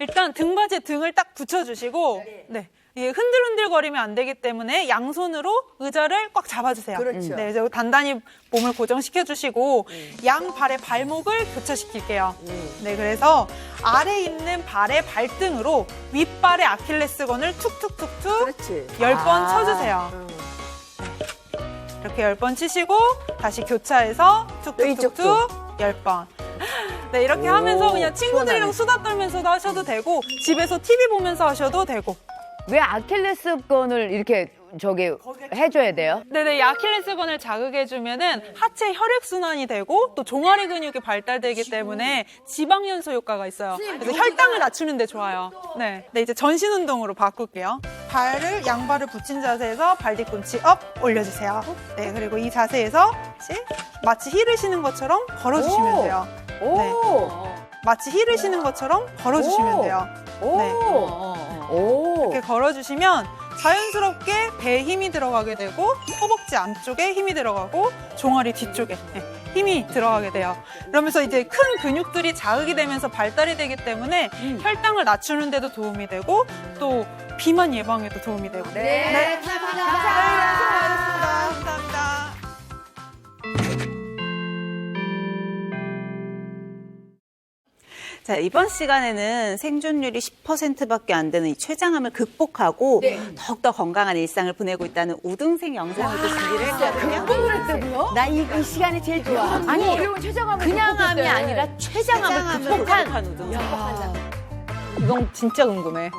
일단 등받이에 등을 딱 붙여주시고 네. 이게 흔들흔들거리면 안 되기 때문에 양손으로 의자를 꽉 잡아주세요. 그렇죠. 네, 이제 단단히 몸을 고정시켜주시고 양 발의 발목을 교차시킬게요. 네, 그래서 아래 있는 발의 발등으로 윗발의 아킬레스건을 툭툭툭툭 그렇지. 10번 쳐주세요. 이렇게 10번 치시고 다시 교차해서 툭툭툭툭 10번. 네, 이렇게 하면서 그냥 친구들이랑 수다 떨면서도 하셔도 되고 집에서 TV 보면서 하셔도 되고 왜 아킬레스건을 이렇게 저기 해줘야 돼요? 네네, 이 아킬레스건을 자극해주면은 하체 혈액순환이 되고 또 종아리 근육이 발달되기 때문에 지방연소 효과가 있어요. 그래서 혈당을 낮추는 데 좋아요. 네, 이제 전신 운동으로 바꿀게요. 발을 양발을 붙인 자세에서 발 뒤꿈치 업 올려주세요. 네, 그리고 이 자세에서 마치 힐을 신는 것처럼 걸어주시면 돼요. 네. 마치 힐을 신는 것처럼 걸어주시면 돼요. 네. 이렇게 걸어주시면 자연스럽게 배에 힘이 들어가게 되고 허벅지 안쪽에 힘이 들어가고 종아리 뒤쪽에 힘이 들어가게 돼요. 그러면서 이제 큰 근육들이 자극이 되면서 발달이 되기 때문에 혈당을 낮추는 데도 도움이 되고 또 비만 예방에도 도움이 되고. 네, 감사합니다. 감사합니다. 자, 이번 시간에는 생존율이 10%밖에 안 되는 이 췌장암을 극복하고 더욱더 건강한 일상을 보내고 있다는 우등생 영상을 또 준비를 했거든요. 극복을 했다고요? 나 이 시간이 제일 좋아. 아니, 어려운 췌장암을 그냥 암이 극복했대. 아니라 췌장암을 극복한 우등생. 이건 진짜 궁금해.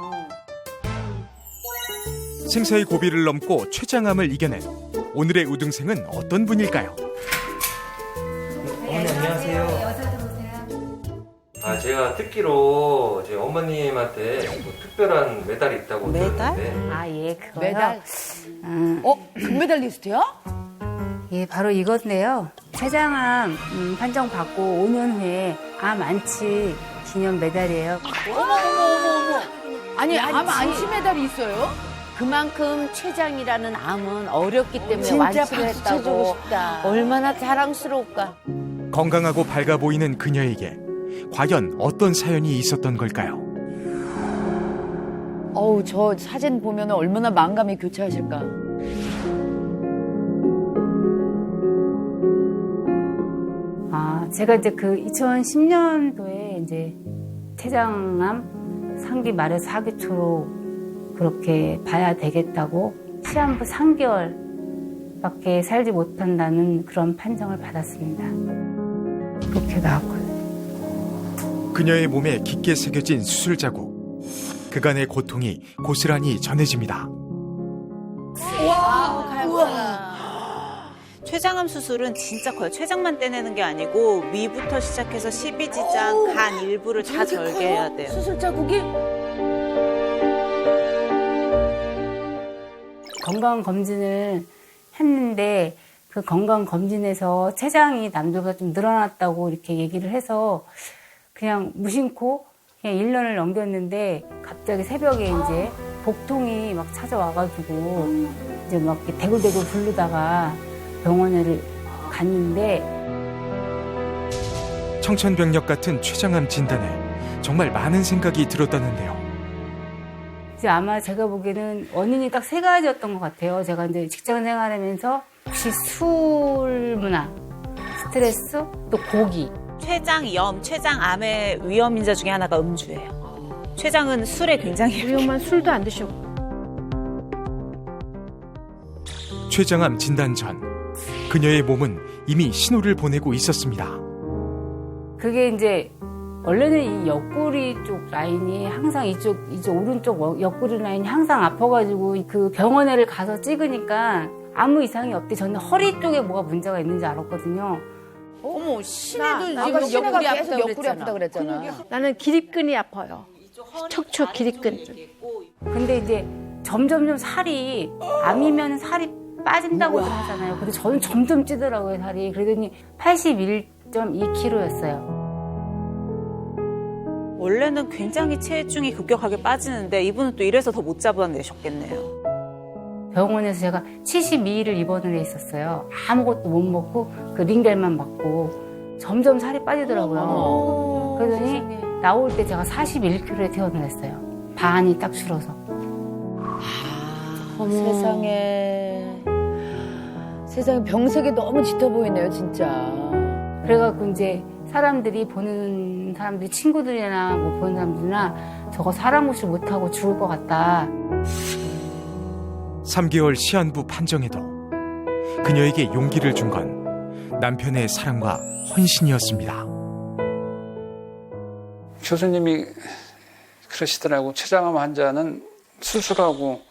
생사의 고비를 넘고 췌장암을 이겨낸 오늘의 우등생은 어떤 분일까요? 어머니 안녕하세요. 제가 듣기로 제 어머님한테 뭐 특별한 메달이 있다고 메달? 들었는데 아, 예, 그거요. 메달? 금메달리스트야? 예, 바로 이건데요. 췌장암 판정 받고 5년 후에 암 안치 기념 메달이에요. 어머. 아니, 암 안치 메달이 있어요? 그만큼 췌장이라는 암은 어렵기 때문에 진짜 완치를 박수 했다고. 쳐주고 싶다. 얼마나 자랑스러울까. 건강하고 밝아 보이는 그녀에게 과연 어떤 사연이 있었던 걸까요? 어우, 저 사진 보면 얼마나 만감이 교차하실까. 제가 이제 그 2010년도에 이제 췌장암 3기 말에서 4기 초로 그렇게 봐야 되겠다고 시한부 3개월밖에 살지 못한다는 그런 판정을 받았습니다. 그렇게 나왔거든요. 그녀의 몸에 깊게 새겨진 수술 자국. 그간의 고통이 고스란히 전해집니다. 췌장암 수술은 진짜 커요. 췌장만 떼내는 게 아니고 위부터 시작해서 십이지장, 간 일부를 다 절개해야 돼요. 수술 자국이? 건강검진을 했는데 그 건강검진에서 췌장이 남들보다 좀 늘어났다고 이렇게 얘기를 해서 그냥 무심코 그냥 1년을 넘겼는데 갑자기 새벽에 이제 복통이 막 찾아와가지고 이제 막 이렇게 대굴대굴 부르다가 병원에 갔는데 청천벽력 같은 췌장암 진단에 정말 많은 생각이 들었다는데요. 이제 아마 제가 보기에는 원인이 딱 3가지였던 것 같아요. 제가 이제 직장 생활하면서 혹시 술 문화, 스트레스, 또 고기. 췌장염, 췌장암의 위험 인자 중에 하나가 음주예요. 췌장은 술에 굉장히 우리 엄마는 술도 안 드시고. 췌장암 진단 전 그녀의 몸은 이미 신호를 보내고 있었습니다. 그게 이제 원래는 이 옆구리 쪽 라인이 항상 이쪽 오른쪽 옆구리 라인이 항상 아파가지고 그 병원에를 가서 찍으니까 아무 이상이 없대. 저는 허리 쪽에 뭐가 문제가 있는지 알았거든요. 어머, 신혜도 아까 지금 신혜가 옆구리 계속 아프다고 옆구리 아프다 그랬잖아. 나는 기립근이 아파요. 척추 기립근. 근데 이제 점점점 살이 암이면 살이 빠진다고 하잖아요. 근데 저는 점점 찌더라고요, 살이. 그러더니 81.2kg였어요. 원래는 굉장히 체중이 급격하게 빠지는데 이분은 또 이래서 더 못 잡아내셨겠네요. 병원에서 제가 72일을 입원을 해 있었어요. 아무것도 못 먹고 그 링겔만 맞고 점점 살이 빠지더라고요. 그러더니 나올 때 제가 41kg에 퇴원을 했어요. 반이 딱 줄어서. 세상에 병색이 너무 짙어 보이네요, 진짜. 그래갖고 이제 보는 사람들이 친구들이나 뭐 보는 사람들이나 저거 사람 구실 못하고 죽을 것 같다. 3개월 시한부 판정에도 그녀에게 용기를 준 건 남편의 사랑과 헌신이었습니다. 교수님이 그러시더라고. 췌장암 환자는 수술하고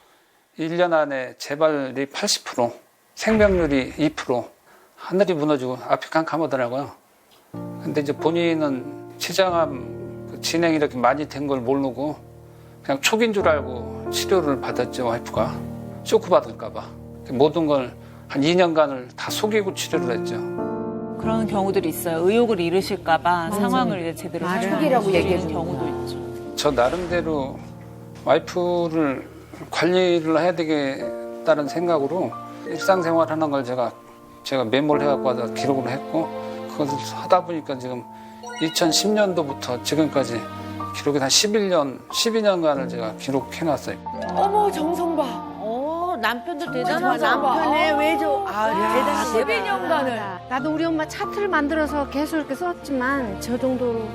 1년 안에 재발이 80%, 생명률이 2%, 하늘이 무너지고 앞이 깜깜하더라고요. 근데 이제 본인은 췌장암 진행이 이렇게 많이 된 걸 모르고 그냥 초기인 줄 알고 치료를 받았죠, 와이프가. 쇼크 받을까봐. 모든 걸 한 2년간을 다 속이고 치료를 했죠. 그런 경우들이 있어요. 의욕을 잃으실까봐 상황을 이제 제대로 초기라고 얘기해 주는 경우도 있죠. 저 나름대로 와이프를 관리를 해야 되겠다는 생각으로 일상생활 하는 걸 제가 메모를 해갖고 와서 기록을 했고, 그것을 하다 보니까 지금 2010년도부터 지금까지 기록이 한 12년간을 제가 기록해놨어요. 어머, 정성 봐. 남편도 대단하다. 남편의 외조. 대단하다. 12년간을. 나도 우리 엄마 차트를 만들어서 계속 이렇게 썼지만 저 정도로.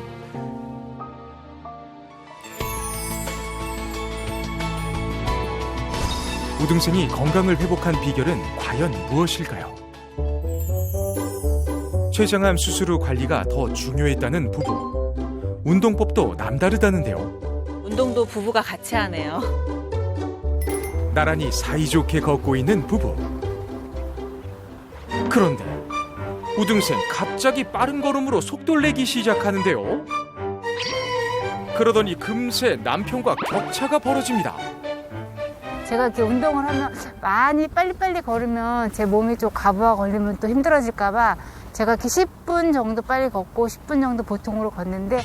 우등생이 건강을 회복한 비결은 과연 무엇일까요? 췌장암 수술 후 관리가 더 중요했다는 부부. 운동법도 남다르다는데요. 운동도 부부가 같이 하네요. 나란히 사이좋게 걷고 있는 부부. 그런데 우등생 갑자기 빠른 걸음으로 속도를 내기 시작하는데요. 그러더니 금세 남편과 격차가 벌어집니다. 제가 이렇게 운동을 하면 많이 빨리빨리 걸으면 제 몸이 좀 과부하 걸리면 또 힘들어질까봐 제가 이렇게 10분 정도 빨리 걷고 10분 정도 보통으로 걷는데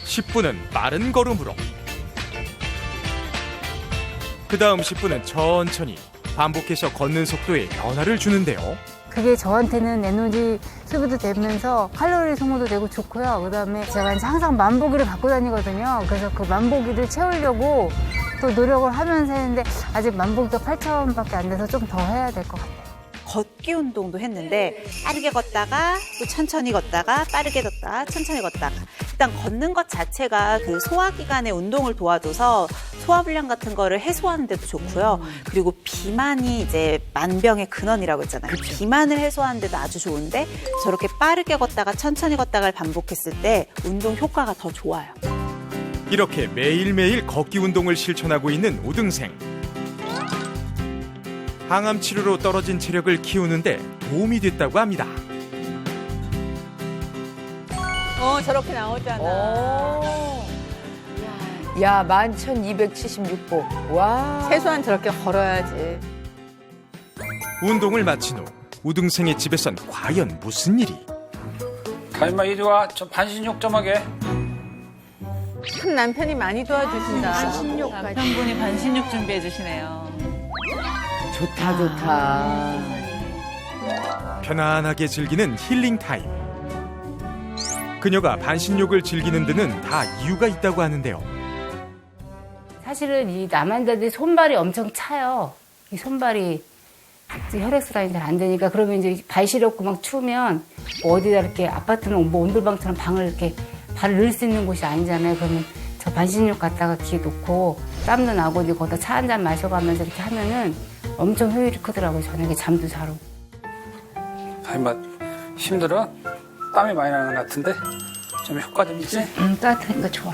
10분은 빠른 걸음으로, 그 다음 10분은 천천히 반복해서 걷는 속도에 변화를 주는데요. 그게 저한테는 에너지 소비도 되면서 칼로리 소모도 되고 좋고요. 그다음에 제가 이제 항상 만보기를 갖고 다니거든요. 그래서 그 만보기를 채우려고 또 노력을 하면서 했는데 아직 만보기가 8,000밖에 안 돼서 좀 더 해야 될 것 같아요. 걷기 운동도 했는데 빠르게 걷다가 또 천천히 걷다가 빠르게 걷다가 천천히 걷다가 일단 걷는 것 자체가 그 소화기관의 운동을 도와줘서 소화불량 같은 거를 해소하는 데도 좋고요. 그리고 비만이 이제 만병의 근원이라고 했잖아요. 그쵸. 비만을 해소하는 데도 아주 좋은데 저렇게 빠르게 걷다가 천천히 걷다가를 반복했을 때 운동 효과가 더 좋아요. 이렇게 매일매일 걷기 운동을 실천하고 있는 우등생. 항암 치료로 떨어진 체력을 키우는데 도움이 됐다고 합니다. 저렇게 나오잖아. 야, 11,276보. 와. 최소한 저렇게 걸어야지. 운동을 마친 후 우등생의 집에선 과연 무슨 일이? 가임아 이리 와. 좀 반신욕 좀 하게. 큰 남편이 많이 도와주신다. 남편분이 반신욕 준비해 주시네요. 좋다, 좋다. 편안하게 즐기는 힐링 타임. 그녀가 반신욕을 즐기는 데는 다 이유가 있다고 하는데요. 사실은 이 남한자들이 손발이 엄청 차요. 이 손발이 혈액순환이 잘 안 되니까 그러면 이제 발 시렵고 막 추우면 뭐 어디다 이렇게 아파트는 뭐 온돌방처럼 방을 이렇게 발을 넣을 수 있는 곳이 아니잖아요. 그러면 저 반신욕 갖다가 귀에 놓고 땀도 나고 이제 거기다 차 한 잔 마셔가면서 이렇게 하면은 엄청 효율이 크더라고요. 저녁에 잠도 잘 오고. 가임아 힘들어? 땀이 많이 나는 것 같은데? 좀 효과 좀 있지? 따뜻하니까 좋아.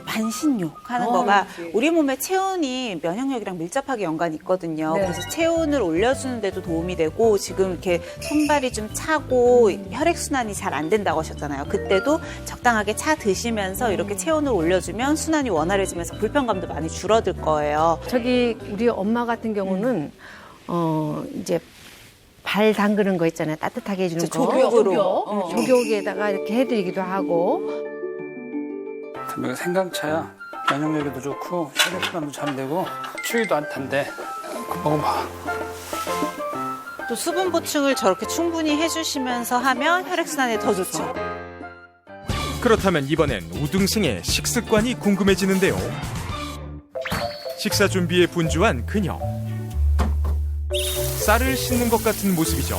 반신욕 하는 거가 우리 몸의 체온이 면역력이랑 밀접하게 연관이 있거든요. 네. 그래서 체온을 올려주는 데도 도움이 되고 지금 이렇게 손발이 좀 차고 혈액순환이 잘 안 된다고 하셨잖아요. 그때도 적당하게 차 드시면서 이렇게 체온을 올려주면 순환이 원활해지면서 불편감도 많이 줄어들 거예요. 저기 우리 엄마 같은 경우는 이제 발 담그는 거 있잖아요. 따뜻하게 해주는 거. 조격으로. 조격에다가 이렇게 해드리기도 하고. 이거 생강차야. 면역력에도 좋고 혈액순환도 잘 되고 추위도 안 탄대. 먹어봐. 또 수분 보충을 저렇게 충분히 해주시면서 하면 혈액순환에 더 좋죠. 그렇다면 이번엔 우등생의 식습관이 궁금해지는데요. 식사 준비에 분주한 그녀. 쌀을 씻는 것 같은 모습이죠.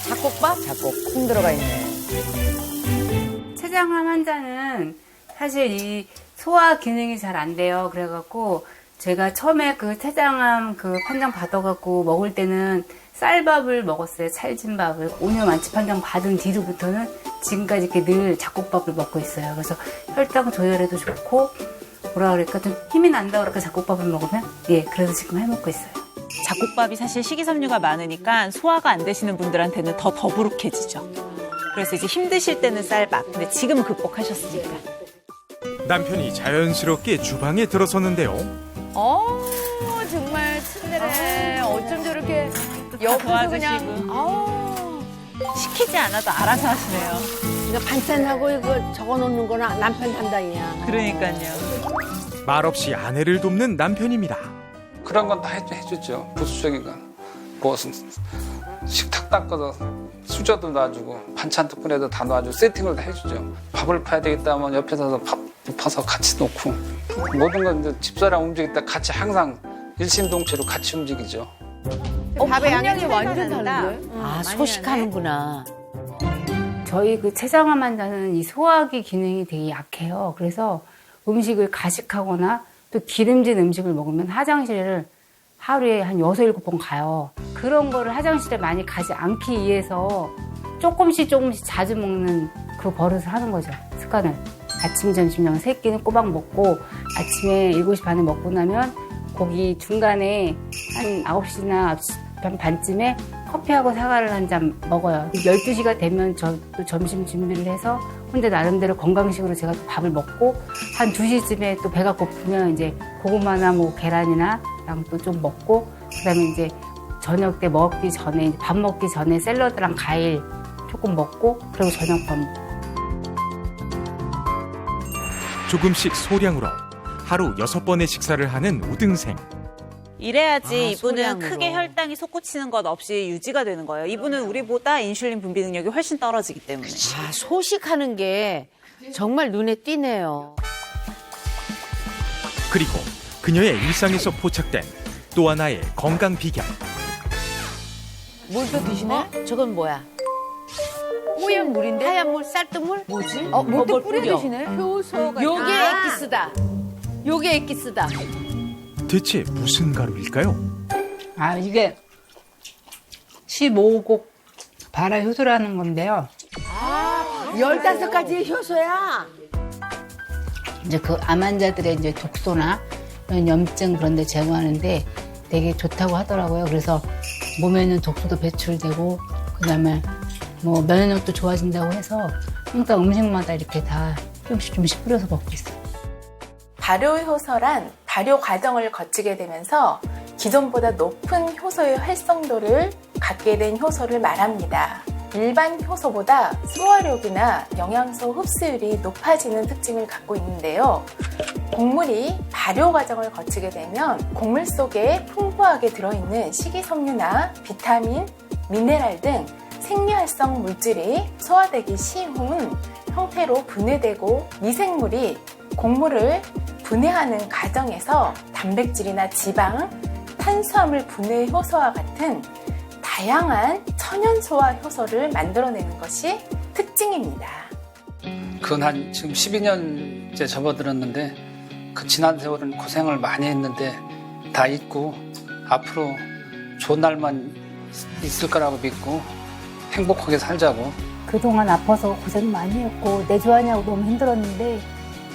잡곡밥? 잡곡 콩 들어가 있네. 췌장암 환자는 사실 이 소화 기능이 잘 안 돼요. 그래갖고 제가 처음에 그 췌장암 그 판정 받아갖고 먹을 때는 쌀밥을 먹었어요. 찰진밥을. 5년 완치 판정 받은 뒤로부터는 지금까지 이렇게 늘 잡곡밥을 먹고 있어요. 그래서 혈당 조절에도 좋고 뭐라 그럴까 좀 힘이 난다 그럴까 잡곡밥을 먹으면 예 그래서 지금 해먹고 있어요. 잡곡밥이 사실 식이섬유가 많으니까 소화가 안 되시는 분들한테는 더 더부룩해지죠. 그래서 이제 힘드실 때는 쌀밥. 근데 지금은 극복하셨으니까. 남편이 자연스럽게 주방에 들어섰는데요. 정말 츤데레. 어쩜 저렇게 옆에서 그냥. 시키지 않아도 알아서 하시네요. 이거 반찬하고 이거 적어놓는 거나 남편 담당이야. 그러니까요. 말없이 아내를 돕는 남편입니다. 그런 건 다 해주죠. 부수적인 건. 뭐 식탁 닦아서 수저도 놔주고 반찬도 꺼내도 다 놔주고 세팅을 다 해주죠. 밥을 파야 되겠다 하면 옆에서 밥 파서 같이 놓고 모든 건 이제 집사람 움직일 때 같이 항상 일심동체로 같이 움직이죠. 밥의 양이 완전 다른데? 소식하는구나. 저희 그 췌장암 환자는 이 소화기 기능이 되게 약해요. 그래서 음식을 가식하거나 또 기름진 음식을 먹으면 화장실을 하루에 한 6, 7번 가요. 그런 거를 화장실에 많이 가지 않기 위해서 조금씩 자주 먹는 그 버릇을 하는 거죠. 습관을. 아침, 점심, 저녁 3끼는 꼬박 먹고 아침에 7시 반에 먹고 나면 거기 중간에 한 9시나 9시 반쯤에 커피하고 사과를 한 잔 먹어요. 12시가 되면 저도 점심 준비를 해서 혼자 나름대로 건강식으로 제가 또 밥을 먹고 한 2시쯤에 또 배가 고프면 이제 고구마나 뭐 계란이나 또 좀 먹고 그다음에 이제 저녁 때 먹기 전에 밥 먹기 전에 샐러드랑 과일 조금 먹고 그리고 저녁밥 먹고. 조금씩 소량으로 하루 6번의 식사를 하는 우등생. 이래야지 이분은 소량으로. 크게 혈당이 솟구치는 것 없이 유지가 되는 거예요. 이분은 우리보다 인슐린 분비 능력이 훨씬 떨어지기 때문에. 소식하는 게 정말 눈에 띄네요. 그리고 그녀의 일상에서 포착된 또 하나의 건강 비결. 뭘 또 드시네? 저건 뭐야? 뽀얀 물인데? 하얀 물, 쌀뜨물? 뭐지? 뭘 또 뿌려 뿌려? 드시네? 효소가. 요게 엑기스다. 요게 엑기스다. 대체 무슨 가루일까요? 아, 이게 15곡 발화효소라는 건데요. 15가지의 효소야. 이제 그 암 환자들의 이제 독소나 이런 염증 그런 데 제거하는데 되게 좋다고 하더라고요. 그래서 몸에 있는 독소도 배출되고 그다음에 뭐 면역력도 좋아진다고 해서 그러니까 음식마다 이렇게 다 조금씩 뿌려서 먹고 있어요. 발효효소란 발효 과정을 거치게 되면서 기존보다 높은 효소의 활성도를 갖게 된 효소를 말합니다. 일반 효소보다 소화력이나 영양소 흡수율이 높아지는 특징을 갖고 있는데요. 곡물이 발효 과정을 거치게 되면 곡물 속에 풍부하게 들어있는 식이섬유나 비타민, 미네랄 등 생리활성 물질이 소화되기 쉬운 형태로 분해되고 미생물이 곡물을 분해하는 과정에서 단백질이나 지방, 탄수화물 분해 효소와 같은 다양한 천연 소화 효소를 만들어내는 것이 특징입니다. 그건 한 지금 12년째 접어들었는데 그 지난 세월은 고생을 많이 했는데 다 잊고 앞으로 좋은 날만 있을 거라고 믿고 행복하게 살자고. 그동안 아파서 고생 많이 했고 내조하냐고 너무 힘들었는데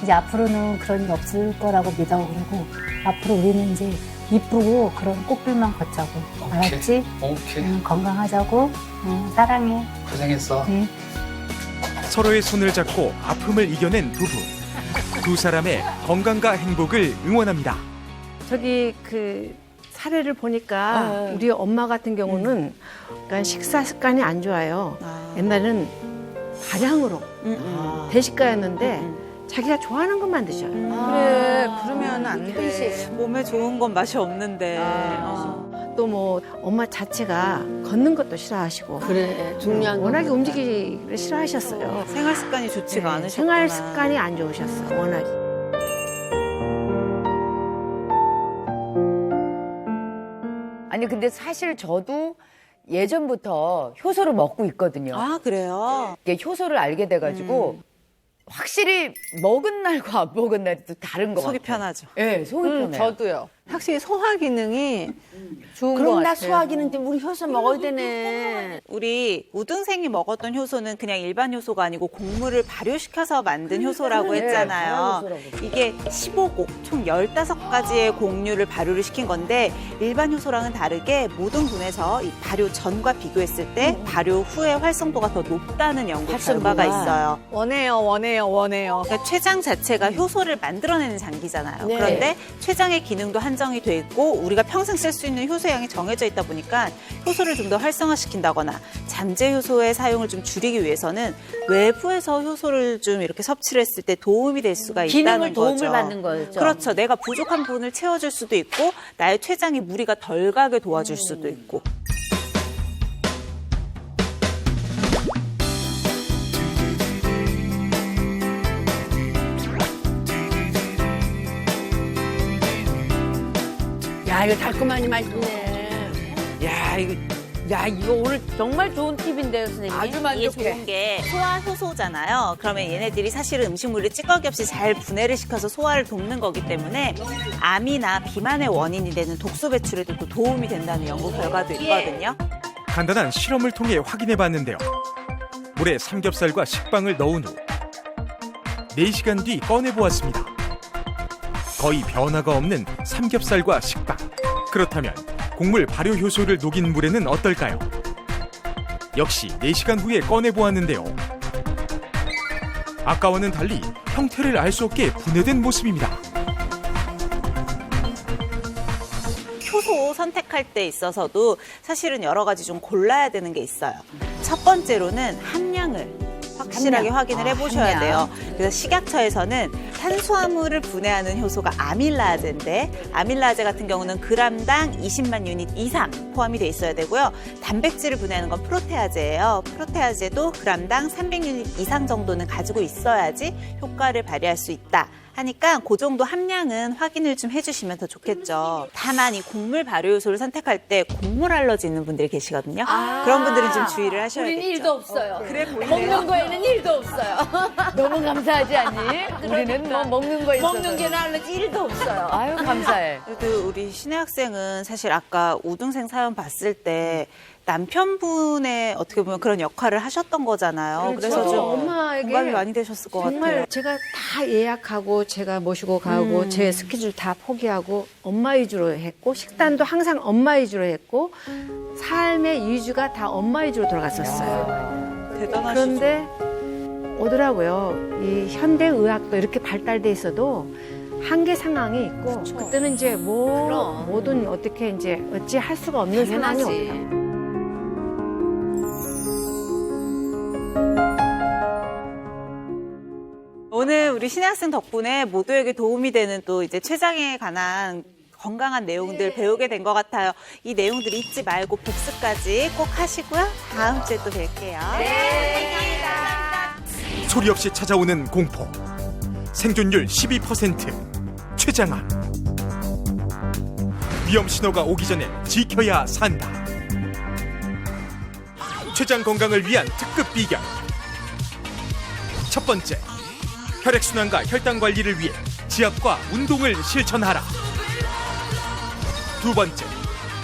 이제 앞으로는 그런 일 없을 거라고 믿어. 그리고 앞으로 우리는 이제 이쁘고 그런 꽃길만 걷자고. 알았지? 오케이. 건강하자고. 사랑해. 고생했어. 서로의 손을 잡고 아픔을 이겨낸 부부. 두 사람의 건강과 행복을 응원합니다. 저기 그 사례를 보니까 우리 엄마 같은 경우는 그러니까 식사 습관이 안 좋아요. 옛날에는 다량으로 대식가였는데 자기가 좋아하는 것만 드셔요. 그래, 그러면 안 돼. 몸에 좋은 건 맛이 없는데. 또 뭐 엄마 자체가 걷는 것도 싫어하시고 그래, 중요한 워낙에 움직이기를 싫어하셨어요. 생활 습관이 좋지가 않으셨구나. 생활 습관이 안 좋으셨어, 워낙. 아니 근데 사실 저도 예전부터 효소를 먹고 있거든요. 아, 그래요? 이게 효소를 알게 돼가지고 확실히 먹은 날과 안 먹은 날이 또 다른 것 속이 같아요. 편하죠. 네, 속이 편해요. 저도요. 확실히 소화 기능이 좋은 것 그럼 나 같아요. 소화기는 우리 효소 먹어야 되네. 우리 우등생이 먹었던 효소는 그냥 일반 효소가 아니고 곡물을 발효시켜서 만든 효소라고 했잖아요. 이게 15곡, 총 15가지의 곡류를 발효를 시킨 건데 일반 효소랑은 다르게 모든 분에서 이 발효 전과 비교했을 때 발효 후의 활성도가 더 높다는 연구 결과가 있어요. 원해요. 그러니까 췌장 자체가 효소를 만들어내는 장기잖아요. 네. 그런데 췌장의 기능도 한정이 돼 있고 우리가 평생 쓸 수 있는 효소량이 정해져 있다 보니까 효소를 좀 더 활성화시킨다거나 잠재 효소의 사용을 좀 줄이기 위해서는 외부에서 효소를 좀 이렇게 섭취를 했을 때 도움이 될 수가 있다는 기능을 거죠. 도움을 받는 거죠. 그렇죠. 내가 부족한 부분을 채워줄 수도 있고 나의 췌장이 무리가 덜 가게 도와줄 수도 있고. 야, 이거 달콤하니 맛있네. 야, 이거 오늘 정말 좋은 팁인데요, 선생님. 아주 이게 만족해. 좋은 게 소화 효소잖아요. 그러면 얘네들이 사실은 음식물을 찌꺼기 없이 잘 분해를 시켜서 소화를 돕는 거기 때문에 암이나 비만의 원인이 되는 독소 배출에도 또 도움이 된다는 연구 결과도 있거든요. 간단한 실험을 통해 확인해 봤는데요. 물에 삼겹살과 식빵을 넣은 후 4시간 뒤 꺼내 보았습니다. 거의 변화가 없는 삼겹살과 식빵. 그렇다면 곡물 발효 효소를 녹인 물에는 어떨까요? 역시 4시간 후에 꺼내 보았는데요. 아까와는 달리 형태를 알 수 없게 분해된 모습입니다. 효소 선택할 때 있어서도 사실은 여러 가지 좀 골라야 되는 게 있어요. 첫 번째로는 함량을 확실하게 확인을 해보셔야 돼요. 그래서 식약처에서는 탄수화물을 분해하는 효소가 아밀라제인데 아밀라제 같은 경우는 그람당 20만 유닛 이상 포함이 돼 있어야 되고요. 단백질을 분해하는 건 프로테아제예요. 프로테아제도 그람당 300유닛 이상 정도는 가지고 있어야지 효과를 발휘할 수 있다. 하니까 그 정도 함량은 확인을 좀 해주시면 더 좋겠죠. 다만 이 곡물 발효 요소를 선택할 때 곡물 알러지 있는 분들이 계시거든요. 그런 분들은 좀 주의를 하셔야겠죠. 우리는 일도 없어요. 그래 보이네요. 먹는 거에는 일도 없어요. 너무 감사하지 않니? 우리는 뭐 먹는 거에 있어서. 먹는 게는 알러지 일도 없어요. 아유, 감사해. 그래도 우리 신혜 학생은 사실 아까 우등생 사연 봤을 때 남편분의 어떻게 보면 그런 역할을 하셨던 거잖아요. 그래서 좀 엄마에게 공감이 많이 되셨을 것 정말 같아요. 제가 다 예약하고 제가 모시고 가고 제 스케줄 다 포기하고 엄마 위주로 했고 식단도 항상 엄마 위주로 했고 삶의 이주가 다 엄마 위주로 돌아갔었어요. 대단하시죠. 그런데 오더라고요. 이 현대 의학도 이렇게 발달돼 있어도 한계 상황이 있고 그때는 이제 뭐든 어떻게 이제 어찌 할 수가 없는 상황이 오더라고요. 오늘 우리 신혜 학생 덕분에 모두에게 도움이 되는 또 이제 췌장에 관한 건강한 내용들 배우게 된 것 같아요. 이 내용들 잊지 말고 복습까지 꼭 하시고요. 다음 주에 또 뵐게요. 소리 없이 찾아오는 공포. 생존율 12%. 췌장암. 위험 신호가 오기 전에 지켜야 산다. 췌장 건강을 위한 특급 비결. 첫 번째, 혈액순환과 혈당 관리를 위해 지압과 운동을 실천하라. 두 번째,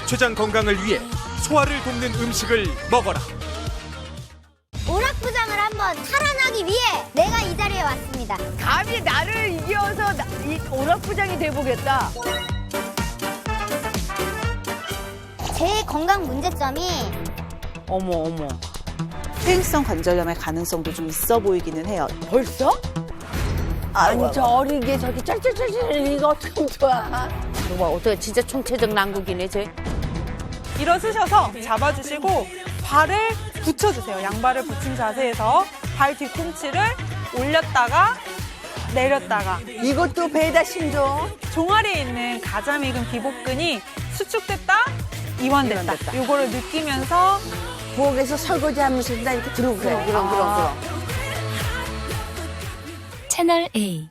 췌장 건강을 위해 소화를 돕는 음식을 먹어라. 오락부장을 한번 탈환하기 위해 내가 이 자리에 왔습니다. 감히 나를 이겨서 이 오락부장이 돼보겠다. 제 건강 문제점이 어머. 퇴행성 관절염의 가능성도 좀 있어 보이기는 해요. 벌써? 아니, 저 어리게 저기 쩔쩔쩔쩔 이거 어떻게 하면 좋아. 정말 어떻게 진짜 총체적 난국이네, 쟤. 일어서셔서 잡아주시고 발을 붙여주세요. 양발을 붙인 자세에서 발 뒤꿈치를 올렸다가 내렸다가 이것도 배다 신종. 종아리에 있는 가장 익은 비복근이 수축됐다, 이완됐다. 요거를 느끼면서 부엌에서 설거지 하면서 나 이렇게 들어오고 그래. 그럼. 채널 A